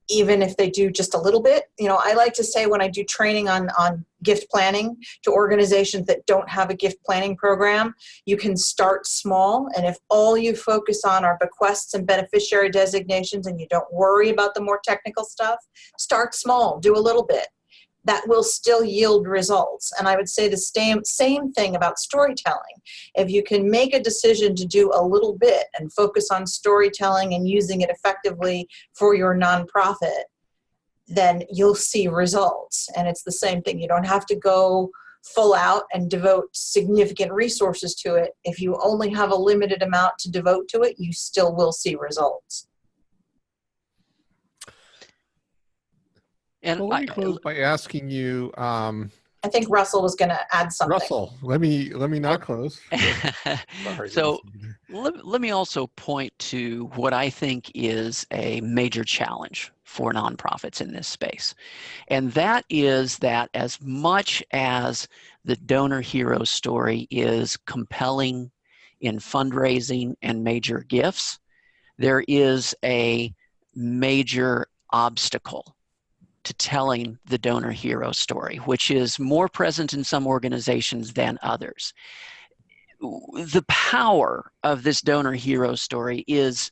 even if they do just a little bit, I like to say when I do training on gift planning to organizations that don't have a gift planning program, you can start small. And if all you focus on are bequests and beneficiary designations and you don't worry about the more technical stuff, start small, do a little bit. That will still yield results. And I would say the same thing about storytelling. If you can make a decision to do a little bit and focus on storytelling and using it effectively for your nonprofit, then you'll see results. And it's the same thing. You don't have to go full out and devote significant resources to it. If you only have a limited amount to devote to it, you still will see results. And let me close by asking you. I think Russell was going to add something. Russell, let me not close. Sorry. So let me also point to what I think is a major challenge for nonprofits in this space. And that is that as much as the donor hero story is compelling in fundraising and major gifts, there is a major obstacle to telling the donor hero story, which is more present in some organizations than others. The power of this donor hero story is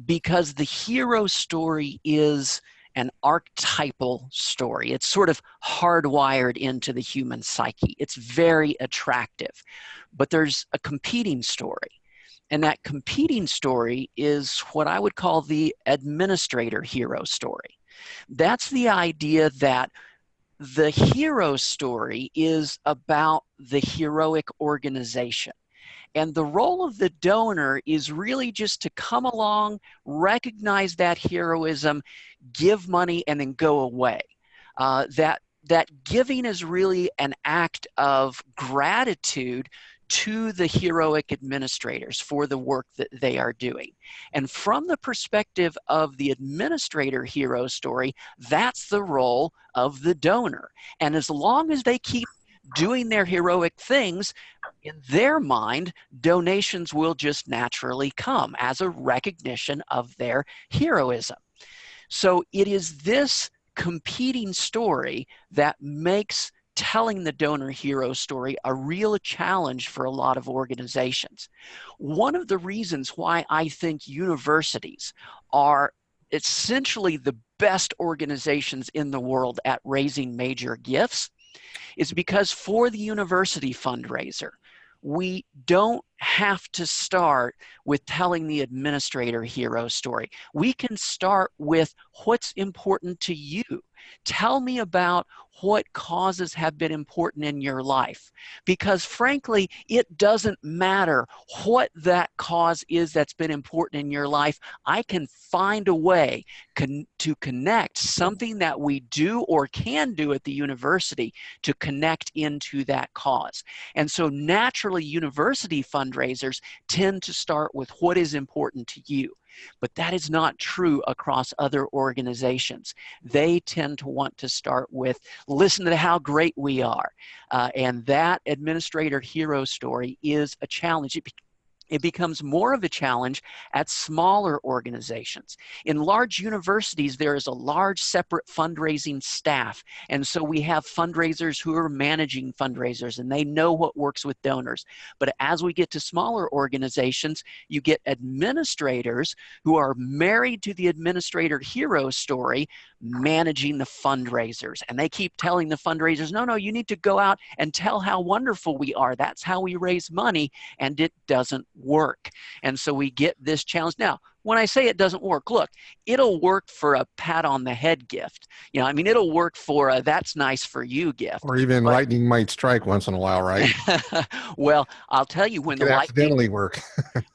because the hero story is an archetypal story. It's sort of hardwired into the human psyche. It's very attractive, but there's a competing story. And that competing story is what I would call the administrator hero story. That's the idea that the hero story is about the heroic organization. And the role of the donor is really just to come along, recognize that heroism, give money, and then go away. That giving is really an act of gratitude to the heroic administrators for the work that they are doing. And from the perspective of the administrator hero story, that's the role of the donor. And as long as they keep doing their heroic things, in their mind, donations will just naturally come as a recognition of their heroism. So it is this competing story that makes telling the donor hero story a real challenge for a lot of organizations. One of the reasons why I think universities are essentially the best organizations in the world at raising major gifts is because for the university fundraiser, we don't have to start with telling the administrator hero story. We can start with what's important to you. Tell me about what causes have been important in your life. Because frankly, it doesn't matter what that cause is that's been important in your life. I can find a way to connect something that we do or can do at the university to connect into that cause. And so naturally, university fundraisers tend to start with what is important to you. But that is not true across other organizations. They tend to want to start with, listen to how great we are. And that administrator hero story is a challenge. It becomes more of a challenge at smaller organizations. In large universities, there is a large separate fundraising staff. And so we have fundraisers who are managing fundraisers, and they know what works with donors. But as we get to smaller organizations, you get administrators who are married to the administrator hero story, managing the fundraisers. And they keep telling the fundraisers, no, no, you need to go out and tell how wonderful we are. That's how we raise money. And it doesn't work. And so we get this challenge. Now, when I say it doesn't work, look, it'll work for a pat on the head gift. You know, I mean, it'll work for a that's nice for you gift. Or even lightning might strike once in a while, right? Well, I'll tell you, when it could accidentally work.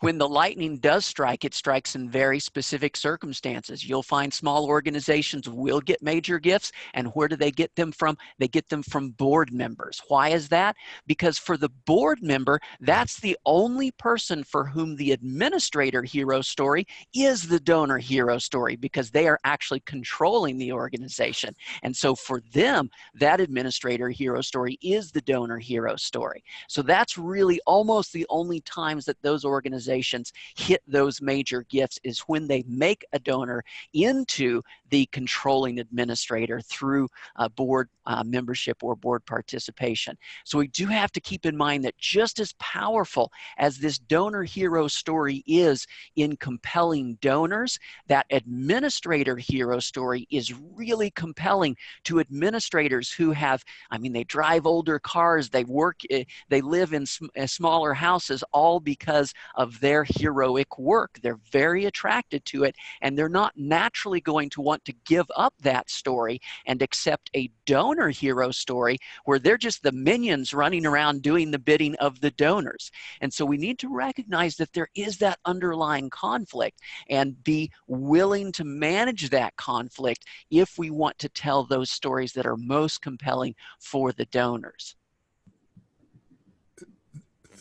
When the lightning does strike, it strikes in very specific circumstances. You'll find small organizations will get major gifts. And where do they get them from? They get them from board members. Why is that? Because for the board member, that's the only person for whom the administrator hero story is the donor hero story, because they are actually controlling the organization. And so for them, that administrator hero story is the donor hero story. So that's really almost the only times that those organizations hit those major gifts, is when they make a donor into the controlling administrator through board membership or board participation. So we do have to keep in mind that just as powerful as this donor hero story is in compelling donors, that administrator hero story is really compelling to administrators who have, I mean, they drive older cars, they work, they live in smaller houses, all because of their heroic work. They're very attracted to it, and they're not naturally going to want to give up that story and accept a donor hero story where they're just the minions running around doing the bidding of the donors. And so we need to recognize that there is that underlying conflict and be willing to manage that conflict if we want to tell those stories that are most compelling for the donors.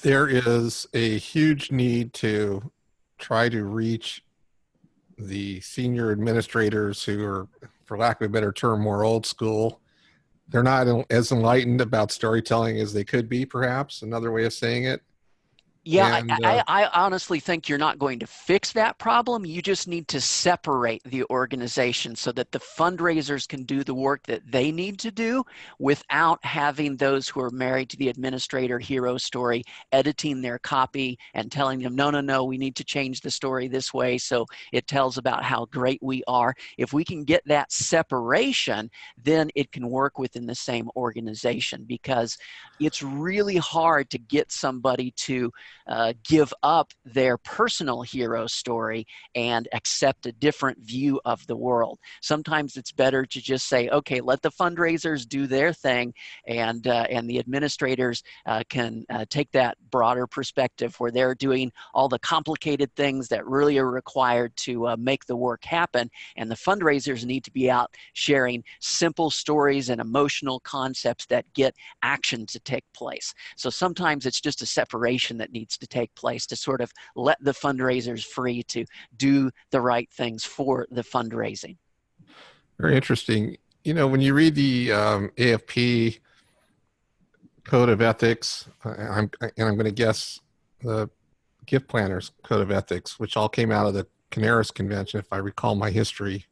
There is a huge need to try to reach the senior administrators who are, for lack of a better term, more old school. They're not as enlightened about storytelling as they could be, perhaps, another way of saying it. Yeah, I honestly think you're not going to fix that problem. You just need to separate the organization so that the fundraisers can do the work that they need to do without having those who are married to the administrator hero story editing their copy and telling them, no, no, no, we need to change the story this way so it tells about how great we are. If we can get that separation, then it can work within the same organization, because it's really hard to get somebody to give up their personal hero story and accept a different view of the world. Sometimes it's better to just say, okay, let the fundraisers do their thing, and the administrators can take that broader perspective where they're doing all the complicated things that really are required to make the work happen, and the fundraisers need to be out sharing simple stories and emotional concepts that get action to take place. So sometimes it's just a separation that needs to take place to sort of let the fundraisers free to do the right things for the fundraising. Very interesting. You know, when you read the AFP code of ethics, and I'm going to guess the gift planners code of ethics, which all came out of the Canaris Convention, if I recall my history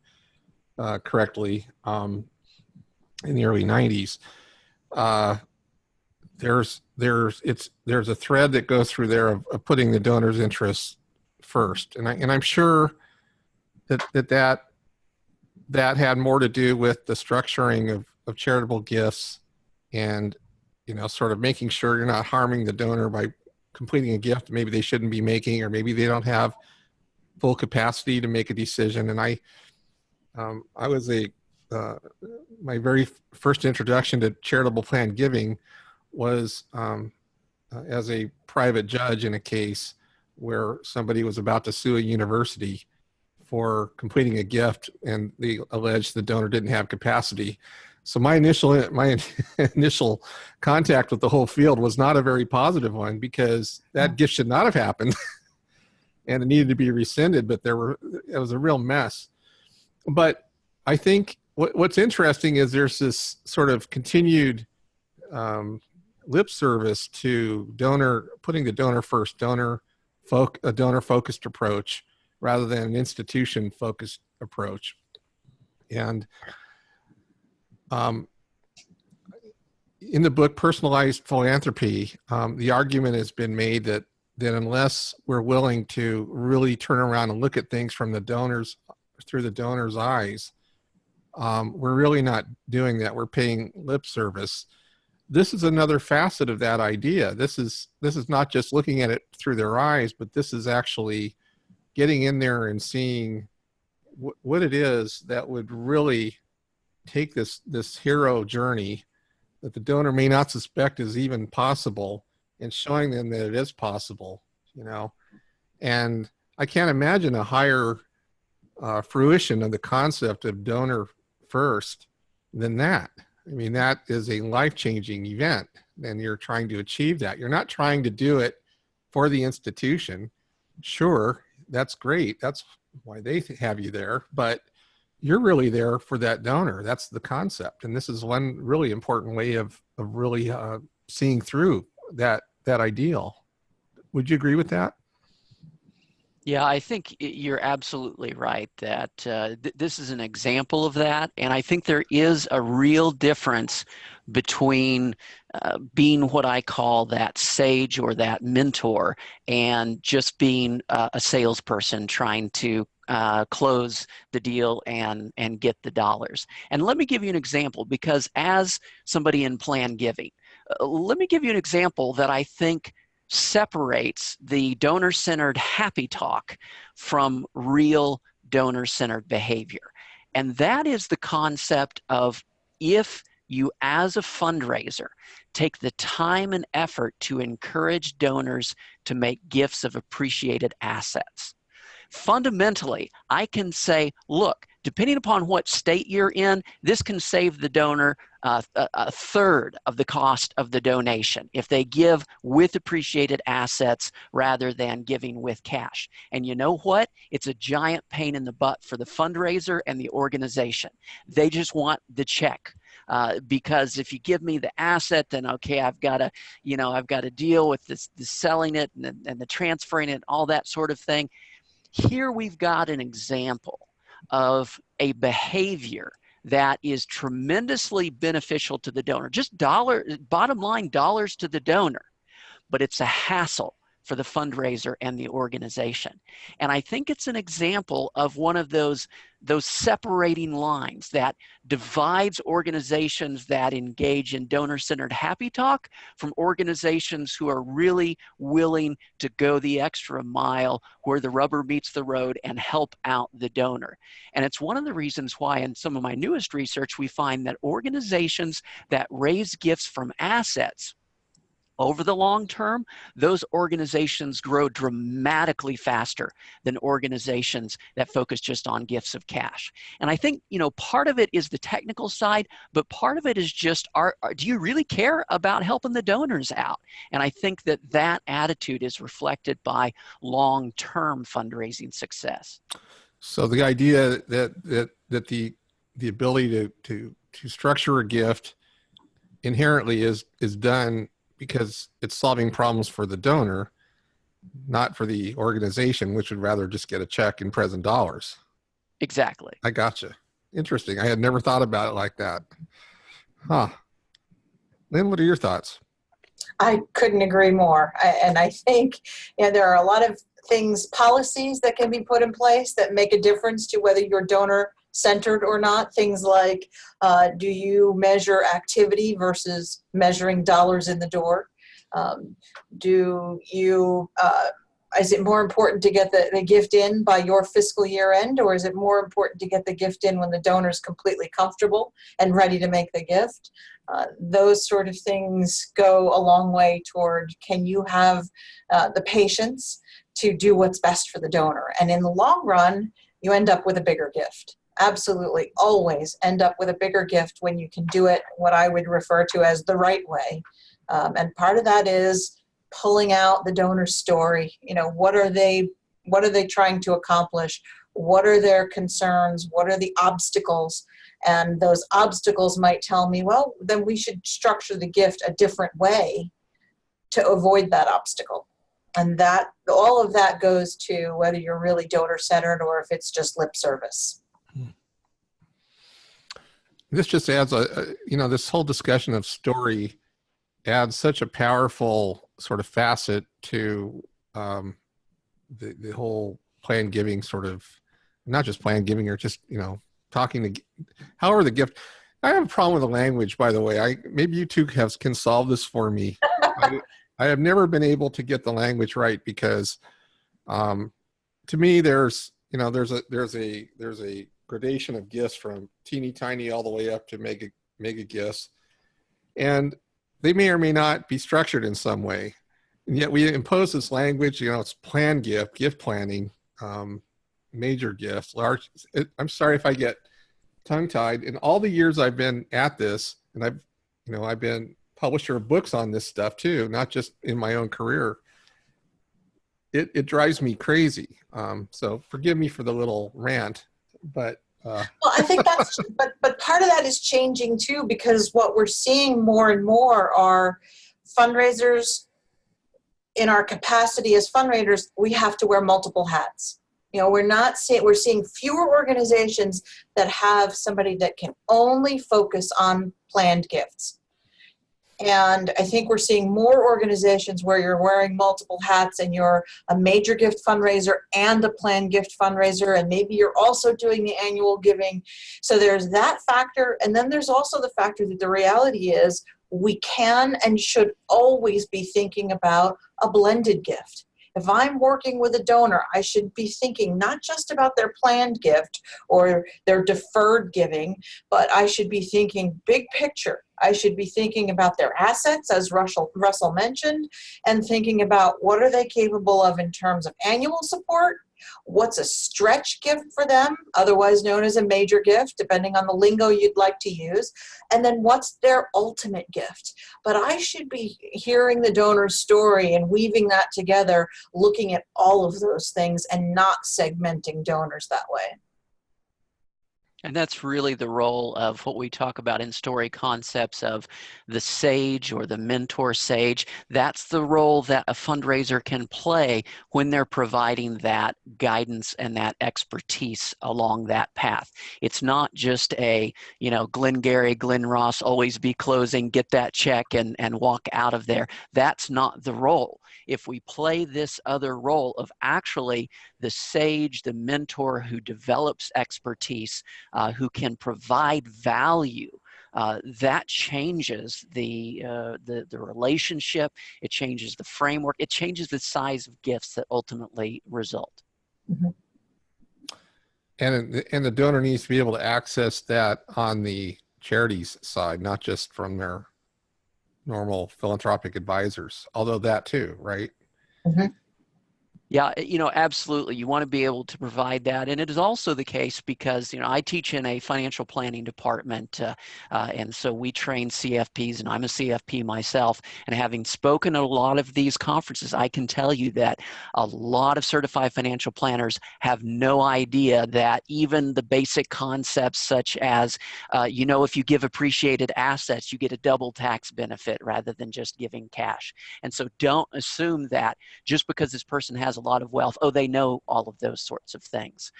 correctly, in the early 90s. There's a thread that goes through there of putting the donor's interests first, and I'm sure that had more to do with the structuring of charitable gifts, and sort of making sure you're not harming the donor by completing a gift maybe they shouldn't be making, or maybe they don't have full capacity to make a decision. And I was my very first introduction to charitable plan giving was as a private judge in a case where somebody was about to sue a university for completing a gift, and they alleged the donor didn't have capacity. So my initial contact with the whole field was not a very positive one, because that gift should not have happened and it needed to be rescinded, but it was a real mess. But I think what's interesting is there's this sort of continued lip service to putting the donor first, a donor focused approach rather than an institution focused approach. And in the book Personalized Philanthropy, the argument has been made that unless we're willing to really turn around and look at things through the donor's eyes, we're really not doing that. We're paying lip service. This is another facet of that idea. This is not just looking at it through their eyes, but this is actually getting in there and seeing what it is that would really take this hero journey that the donor may not suspect is even possible, and showing them that it is possible, And I can't imagine a higher fruition of the concept of donor first than that. I mean, that is a life-changing event, and you're trying to achieve that. You're not trying to do it for the institution. Sure, that's great. That's why they have you there, but you're really there for that donor. That's the concept. And this is one really important way of really seeing through that ideal. Would you agree with that? Yeah, I think you're absolutely right that this is an example of that. And I think there is a real difference between being what I call that sage or that mentor, and just being a salesperson trying to close the deal and get the dollars. And let me give you an example, because as somebody in plan giving, let me give you an example that I think separates the donor-centered happy talk from real donor-centered behavior. And that is the concept of, if you as a fundraiser take the time and effort to encourage donors to make gifts of appreciated assets. Fundamentally, I can say, look, depending upon what state you're in, this can save the donor a third of the cost of the donation if they give with appreciated assets rather than giving with cash. And you know what? It's a giant pain in the butt for the fundraiser and the organization. They just want the check. Because if you give me the asset, then okay, I've got to deal with this selling it and the transferring it, all that sort of thing. Here we've got an example of a behavior that is tremendously beneficial to the donor. Just bottom line dollars to the donor, but it's a hassle for the fundraiser and the organization. And I think it's an example of one of those separating lines that divides organizations that engage in donor-centered happy talk from organizations who are really willing to go the extra mile where the rubber meets the road and help out the donor. And it's one of the reasons why in some of my newest research, we find that organizations that raise gifts from assets, over the long term, those organizations grow dramatically faster than organizations that focus just on gifts of cash. And I think, part of it is the technical side, but part of it is just, do you really care about helping the donors out? And I think that attitude is reflected by long-term fundraising success. So the idea that the ability to structure a gift inherently is done because it's solving problems for the donor, not for the organization, which would rather just get a check in present dollars. Exactly. I gotcha. Interesting. I had never thought about it like that. Huh. Lynn, what are your thoughts? I couldn't agree more. And I think there are a lot of things, policies that can be put in place that make a difference to whether you're donor centered or not. Things like, do you measure activity versus measuring dollars in the door? Do you, is it more important to get the gift in by your fiscal year end, or is it more important to get the gift in when the donor is completely comfortable and ready to make the gift? Those sort of things go a long way toward, can you have the patience to do what's best for the donor? And in the long run, you end up with a bigger gift. Absolutely, always end up with a bigger gift when you can do it what I would refer to as the right way. And part of that is pulling out the donor's story. What are they trying to accomplish? What are their concerns? What are the obstacles? And those obstacles might tell me, well, then we should structure the gift a different way to avoid that obstacle. And that, all of that goes to whether you're really donor centered or if it's just lip service. This just adds this whole discussion of story adds such a powerful sort of facet to the whole plan giving sort of, not just plan giving or just, talking to, however the gift. I have a problem with the language, by the way. Maybe you two can solve this for me. I have never been able to get the language right because to me there's a gradation of gifts from teeny tiny all the way up to mega gifts. And they may or may not be structured in some way. And yet we impose this language, it's plan gift planning, major gifts, large. I'm sorry if I get tongue-tied. In all the years I've been at this, and I've been publisher of books on this stuff too, not just in my own career, it drives me crazy. So forgive me for the little rant, but well, I think that's, but part of that is changing too, because what we're seeing more and more are fundraisers. In our capacity as fundraisers, we have to wear multiple hats. We're seeing fewer organizations that have somebody that can only focus on planned gifts. And I think we're seeing more organizations where you're wearing multiple hats and you're a major gift fundraiser and a planned gift fundraiser, and maybe you're also doing the annual giving. So there's that factor. And then there's also the factor that the reality is we can and should always be thinking about a blended gift. If I'm working with a donor, I should be thinking not just about their planned gift or their deferred giving, but I should be thinking big picture. I should be thinking about their assets, as Russell mentioned, and thinking about what are they capable of in terms of annual support, what's a stretch gift for them, otherwise known as a major gift, depending on the lingo you'd like to use, and then what's their ultimate gift. But I should be hearing the donor's story and weaving that together, looking at all of those things and not segmenting donors that way. And that's really the role of what we talk about in story concepts of the sage or the mentor sage. That's the role that a fundraiser can play when they're providing that guidance and that expertise along that path. It's not just a, Glenn Gary, Glenn Ross, always be closing, get that check and walk out of there. That's not the role. If we play this other role of actually the sage, the mentor who develops expertise, who can provide value, that changes the relationship. It changes the framework. It changes the size of gifts that ultimately result. Mm-hmm. And the donor needs to be able to access that on the charities side, not just from their normal philanthropic advisors, although that too, right? Mm-hmm. Yeah, absolutely. You want to be able to provide that. And it is also the case because, I teach in a financial planning department. And so we train CFPs, and I'm a CFP myself. And having spoken at a lot of these conferences, I can tell you that a lot of certified financial planners have no idea that even the basic concepts such as, if you give appreciated assets, you get a double tax benefit rather than just giving cash. And so don't assume that just because this person has a lot of wealth, they know all of those sorts of things.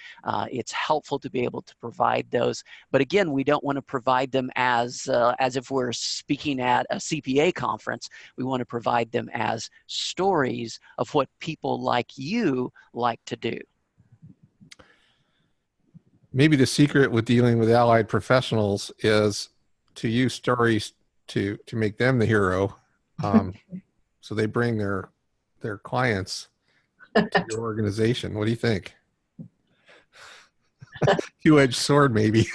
It's helpful to be able to provide those, but again, we don't want to provide them as if we're speaking at a CPA conference. We want to provide them as stories of what people like you like to do. Maybe the secret with dealing with allied professionals is to use stories to make them the hero. So they bring their clients to your organization. What do you think? Two-edged sword, maybe.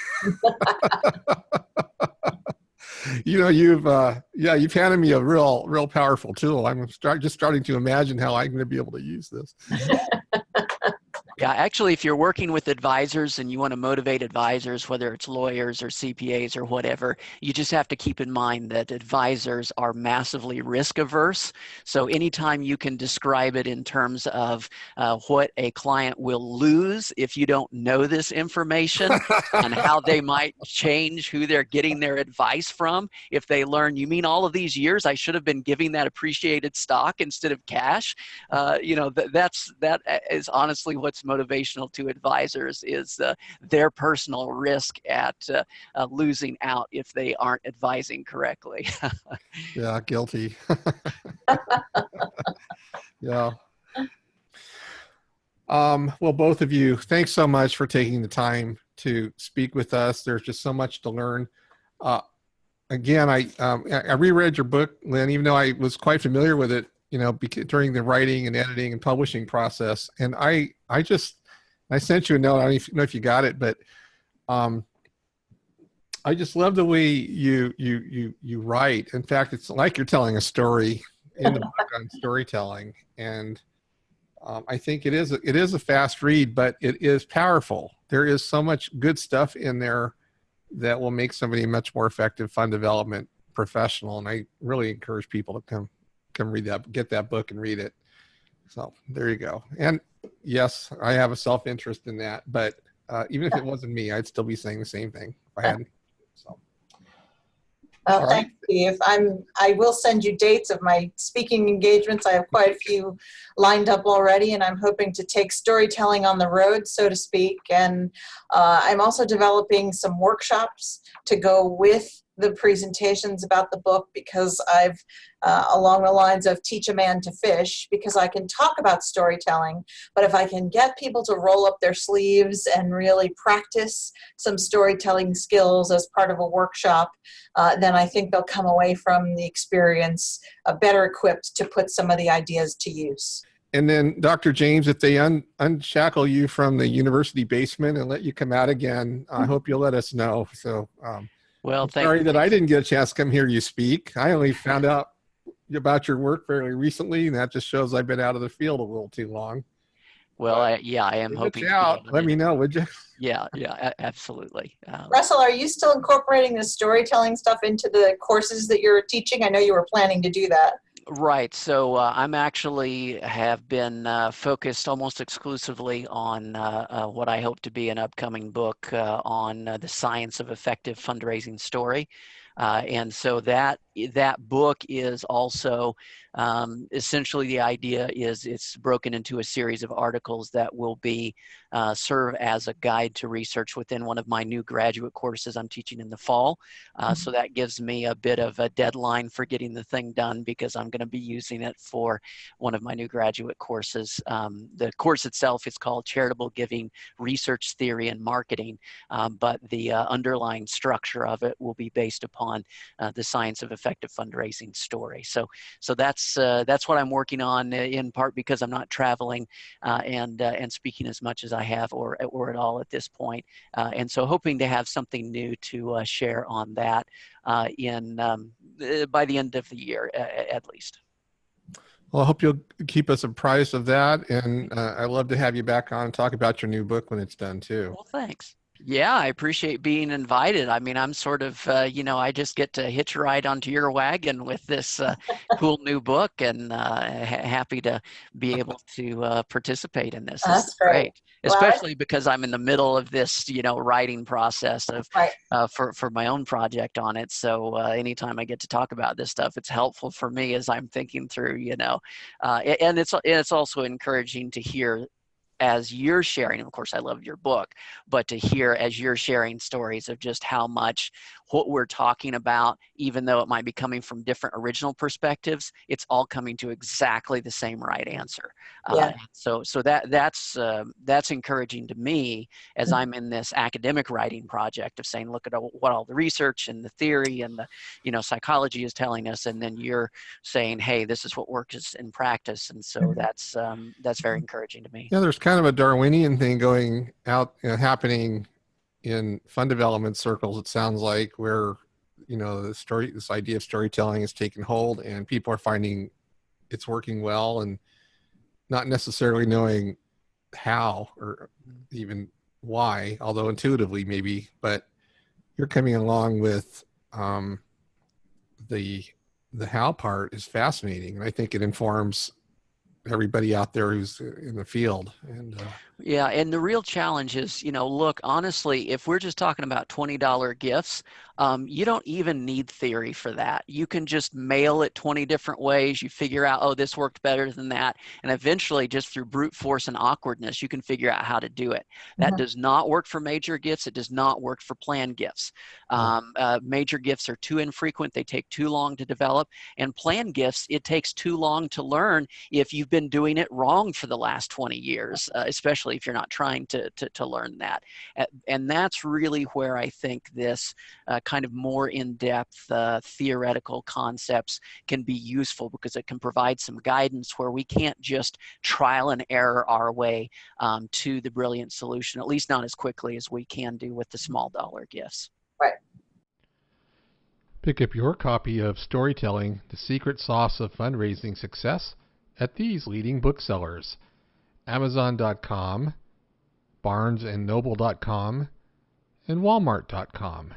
You've handed me a real powerful tool. I'm just starting to imagine how I'm going to be able to use this. Yeah, actually, if you're working with advisors and you want to motivate advisors, whether it's lawyers or CPAs or whatever, you just have to keep in mind that advisors are massively risk averse. So anytime you can describe it in terms of what a client will lose if you don't know this information and how they might change who they're getting their advice from, if they learn, you mean all of these years I should have been giving that appreciated stock instead of cash, that is honestly what's motivational to advisors, is their personal risk at losing out if they aren't advising correctly. Yeah, guilty. Yeah. Well, both of you, thanks so much for taking the time to speak with us. There's just so much to learn. Again, I reread your book, Lynn, even though I was quite familiar with it, during the writing and editing and publishing process. And I sent you a note. I don't know if you got it, but I just love the way you write. In fact, it's like you're telling a story in the book on storytelling. And I think it is a fast read, but it is powerful. There is so much good stuff in there that will make somebody a much more effective fund development professional. And I really encourage people to come read that, get that book and read it. So there you go. And yes, I have a self-interest in that, but even if it wasn't me, I'd still be saying the same thing if I hadn't. So. Well, thanks, Steve. I will send you dates of my speaking engagements. I have quite a few lined up already, and I'm hoping to take storytelling on the road, so to speak. And I'm also developing some workshops to go with the presentations about the book, because I've along the lines of teach a man to fish, because I can talk about storytelling, but if I can get people to roll up their sleeves and really practice some storytelling skills as part of a workshop, then I think they'll come away from the experience better equipped to put some of the ideas to use. And then, Dr. James, if they unshackle you from the university basement and let you come out again, I hope you'll let us know. So well, I'm sorry that I didn't get a chance to come hear you speak. I only found out about your work fairly recently, and that just shows I've been out of the field a little too long. Well, I am hoping. Let me know, would you? Yeah, absolutely. Russell, are you still incorporating the storytelling stuff into the courses that you're teaching? I know you were planning to do that. Right. So I'm actually have been focused almost exclusively on what I hope to be an upcoming book on the science of effective fundraising story. And so that book is also essentially, the idea is it's broken into a series of articles that will be serve as a guide to research within one of my new graduate courses I'm teaching in the fall. So that gives me a bit of a deadline for getting the thing done, because I'm going to be using it for one of my new graduate courses. The course itself is called Charitable Giving, Research Theory and Marketing, but the underlying structure of it will be based upon the science of effective fundraising story. So that's what I'm working on, in part because I'm not traveling and speaking as much as I have or at all at this point. And so hoping to have something new to share on that by the end of the year, at least. Well, I hope you'll keep us apprised of that, and I'd love to have you back on and talk about your new book when it's done too. Well, thanks. Yeah, I appreciate being invited. I mean, I'm sort of, I just get to hitch a ride onto your wagon with this cool new book, and happy to be able to participate in this. This That's is great. great, Well, especially because I'm in the middle of this, writing process of right. for my own project on it. So anytime I get to talk about this stuff, it's helpful for me as I'm thinking through, and it's also encouraging to hear as you're sharing, of course, I love your book, but to hear as you're sharing stories of just how much what we're talking about, even though it might be coming from different original perspectives, it's all coming to exactly the same right answer. Yeah. So that's encouraging to me as I'm in this academic writing project of saying, look at what all the research and the theory and the psychology is telling us, and then you're saying, hey, this is what works in practice, and so that's very encouraging to me. Yeah, there's kind of a Darwinian thing going out, happening in fund development circles. It sounds like where, this idea of storytelling is taking hold, and people are finding it's working well, and not necessarily knowing how or even why, although intuitively maybe. But you're coming along with the how part is fascinating, and I think it informs everybody out there who's in the field. And Yeah, and the real challenge is, look, honestly, if we're just talking about $20 gifts, you don't even need theory for that. You can just mail it 20 different ways. You figure out, oh, this worked better than that. And eventually, just through brute force and awkwardness, you can figure out how to do it. That does not work for major gifts. It does not work for planned gifts. Major gifts are too infrequent. They take too long to develop. And planned gifts, it takes too long to learn if you've been doing it wrong for the last 20 years, especially if you're not trying to learn that. And that's really where I think this kind of more in-depth theoretical concepts can be useful, because it can provide some guidance where we can't just trial and error our way to the brilliant solution, at least not as quickly as we can do with the small dollar gifts. Right. pick up your copy of Storytelling, The Secret Sauce of Fundraising Success at these leading booksellers: Amazon.com, BarnesandNoble.com, and Walmart.com.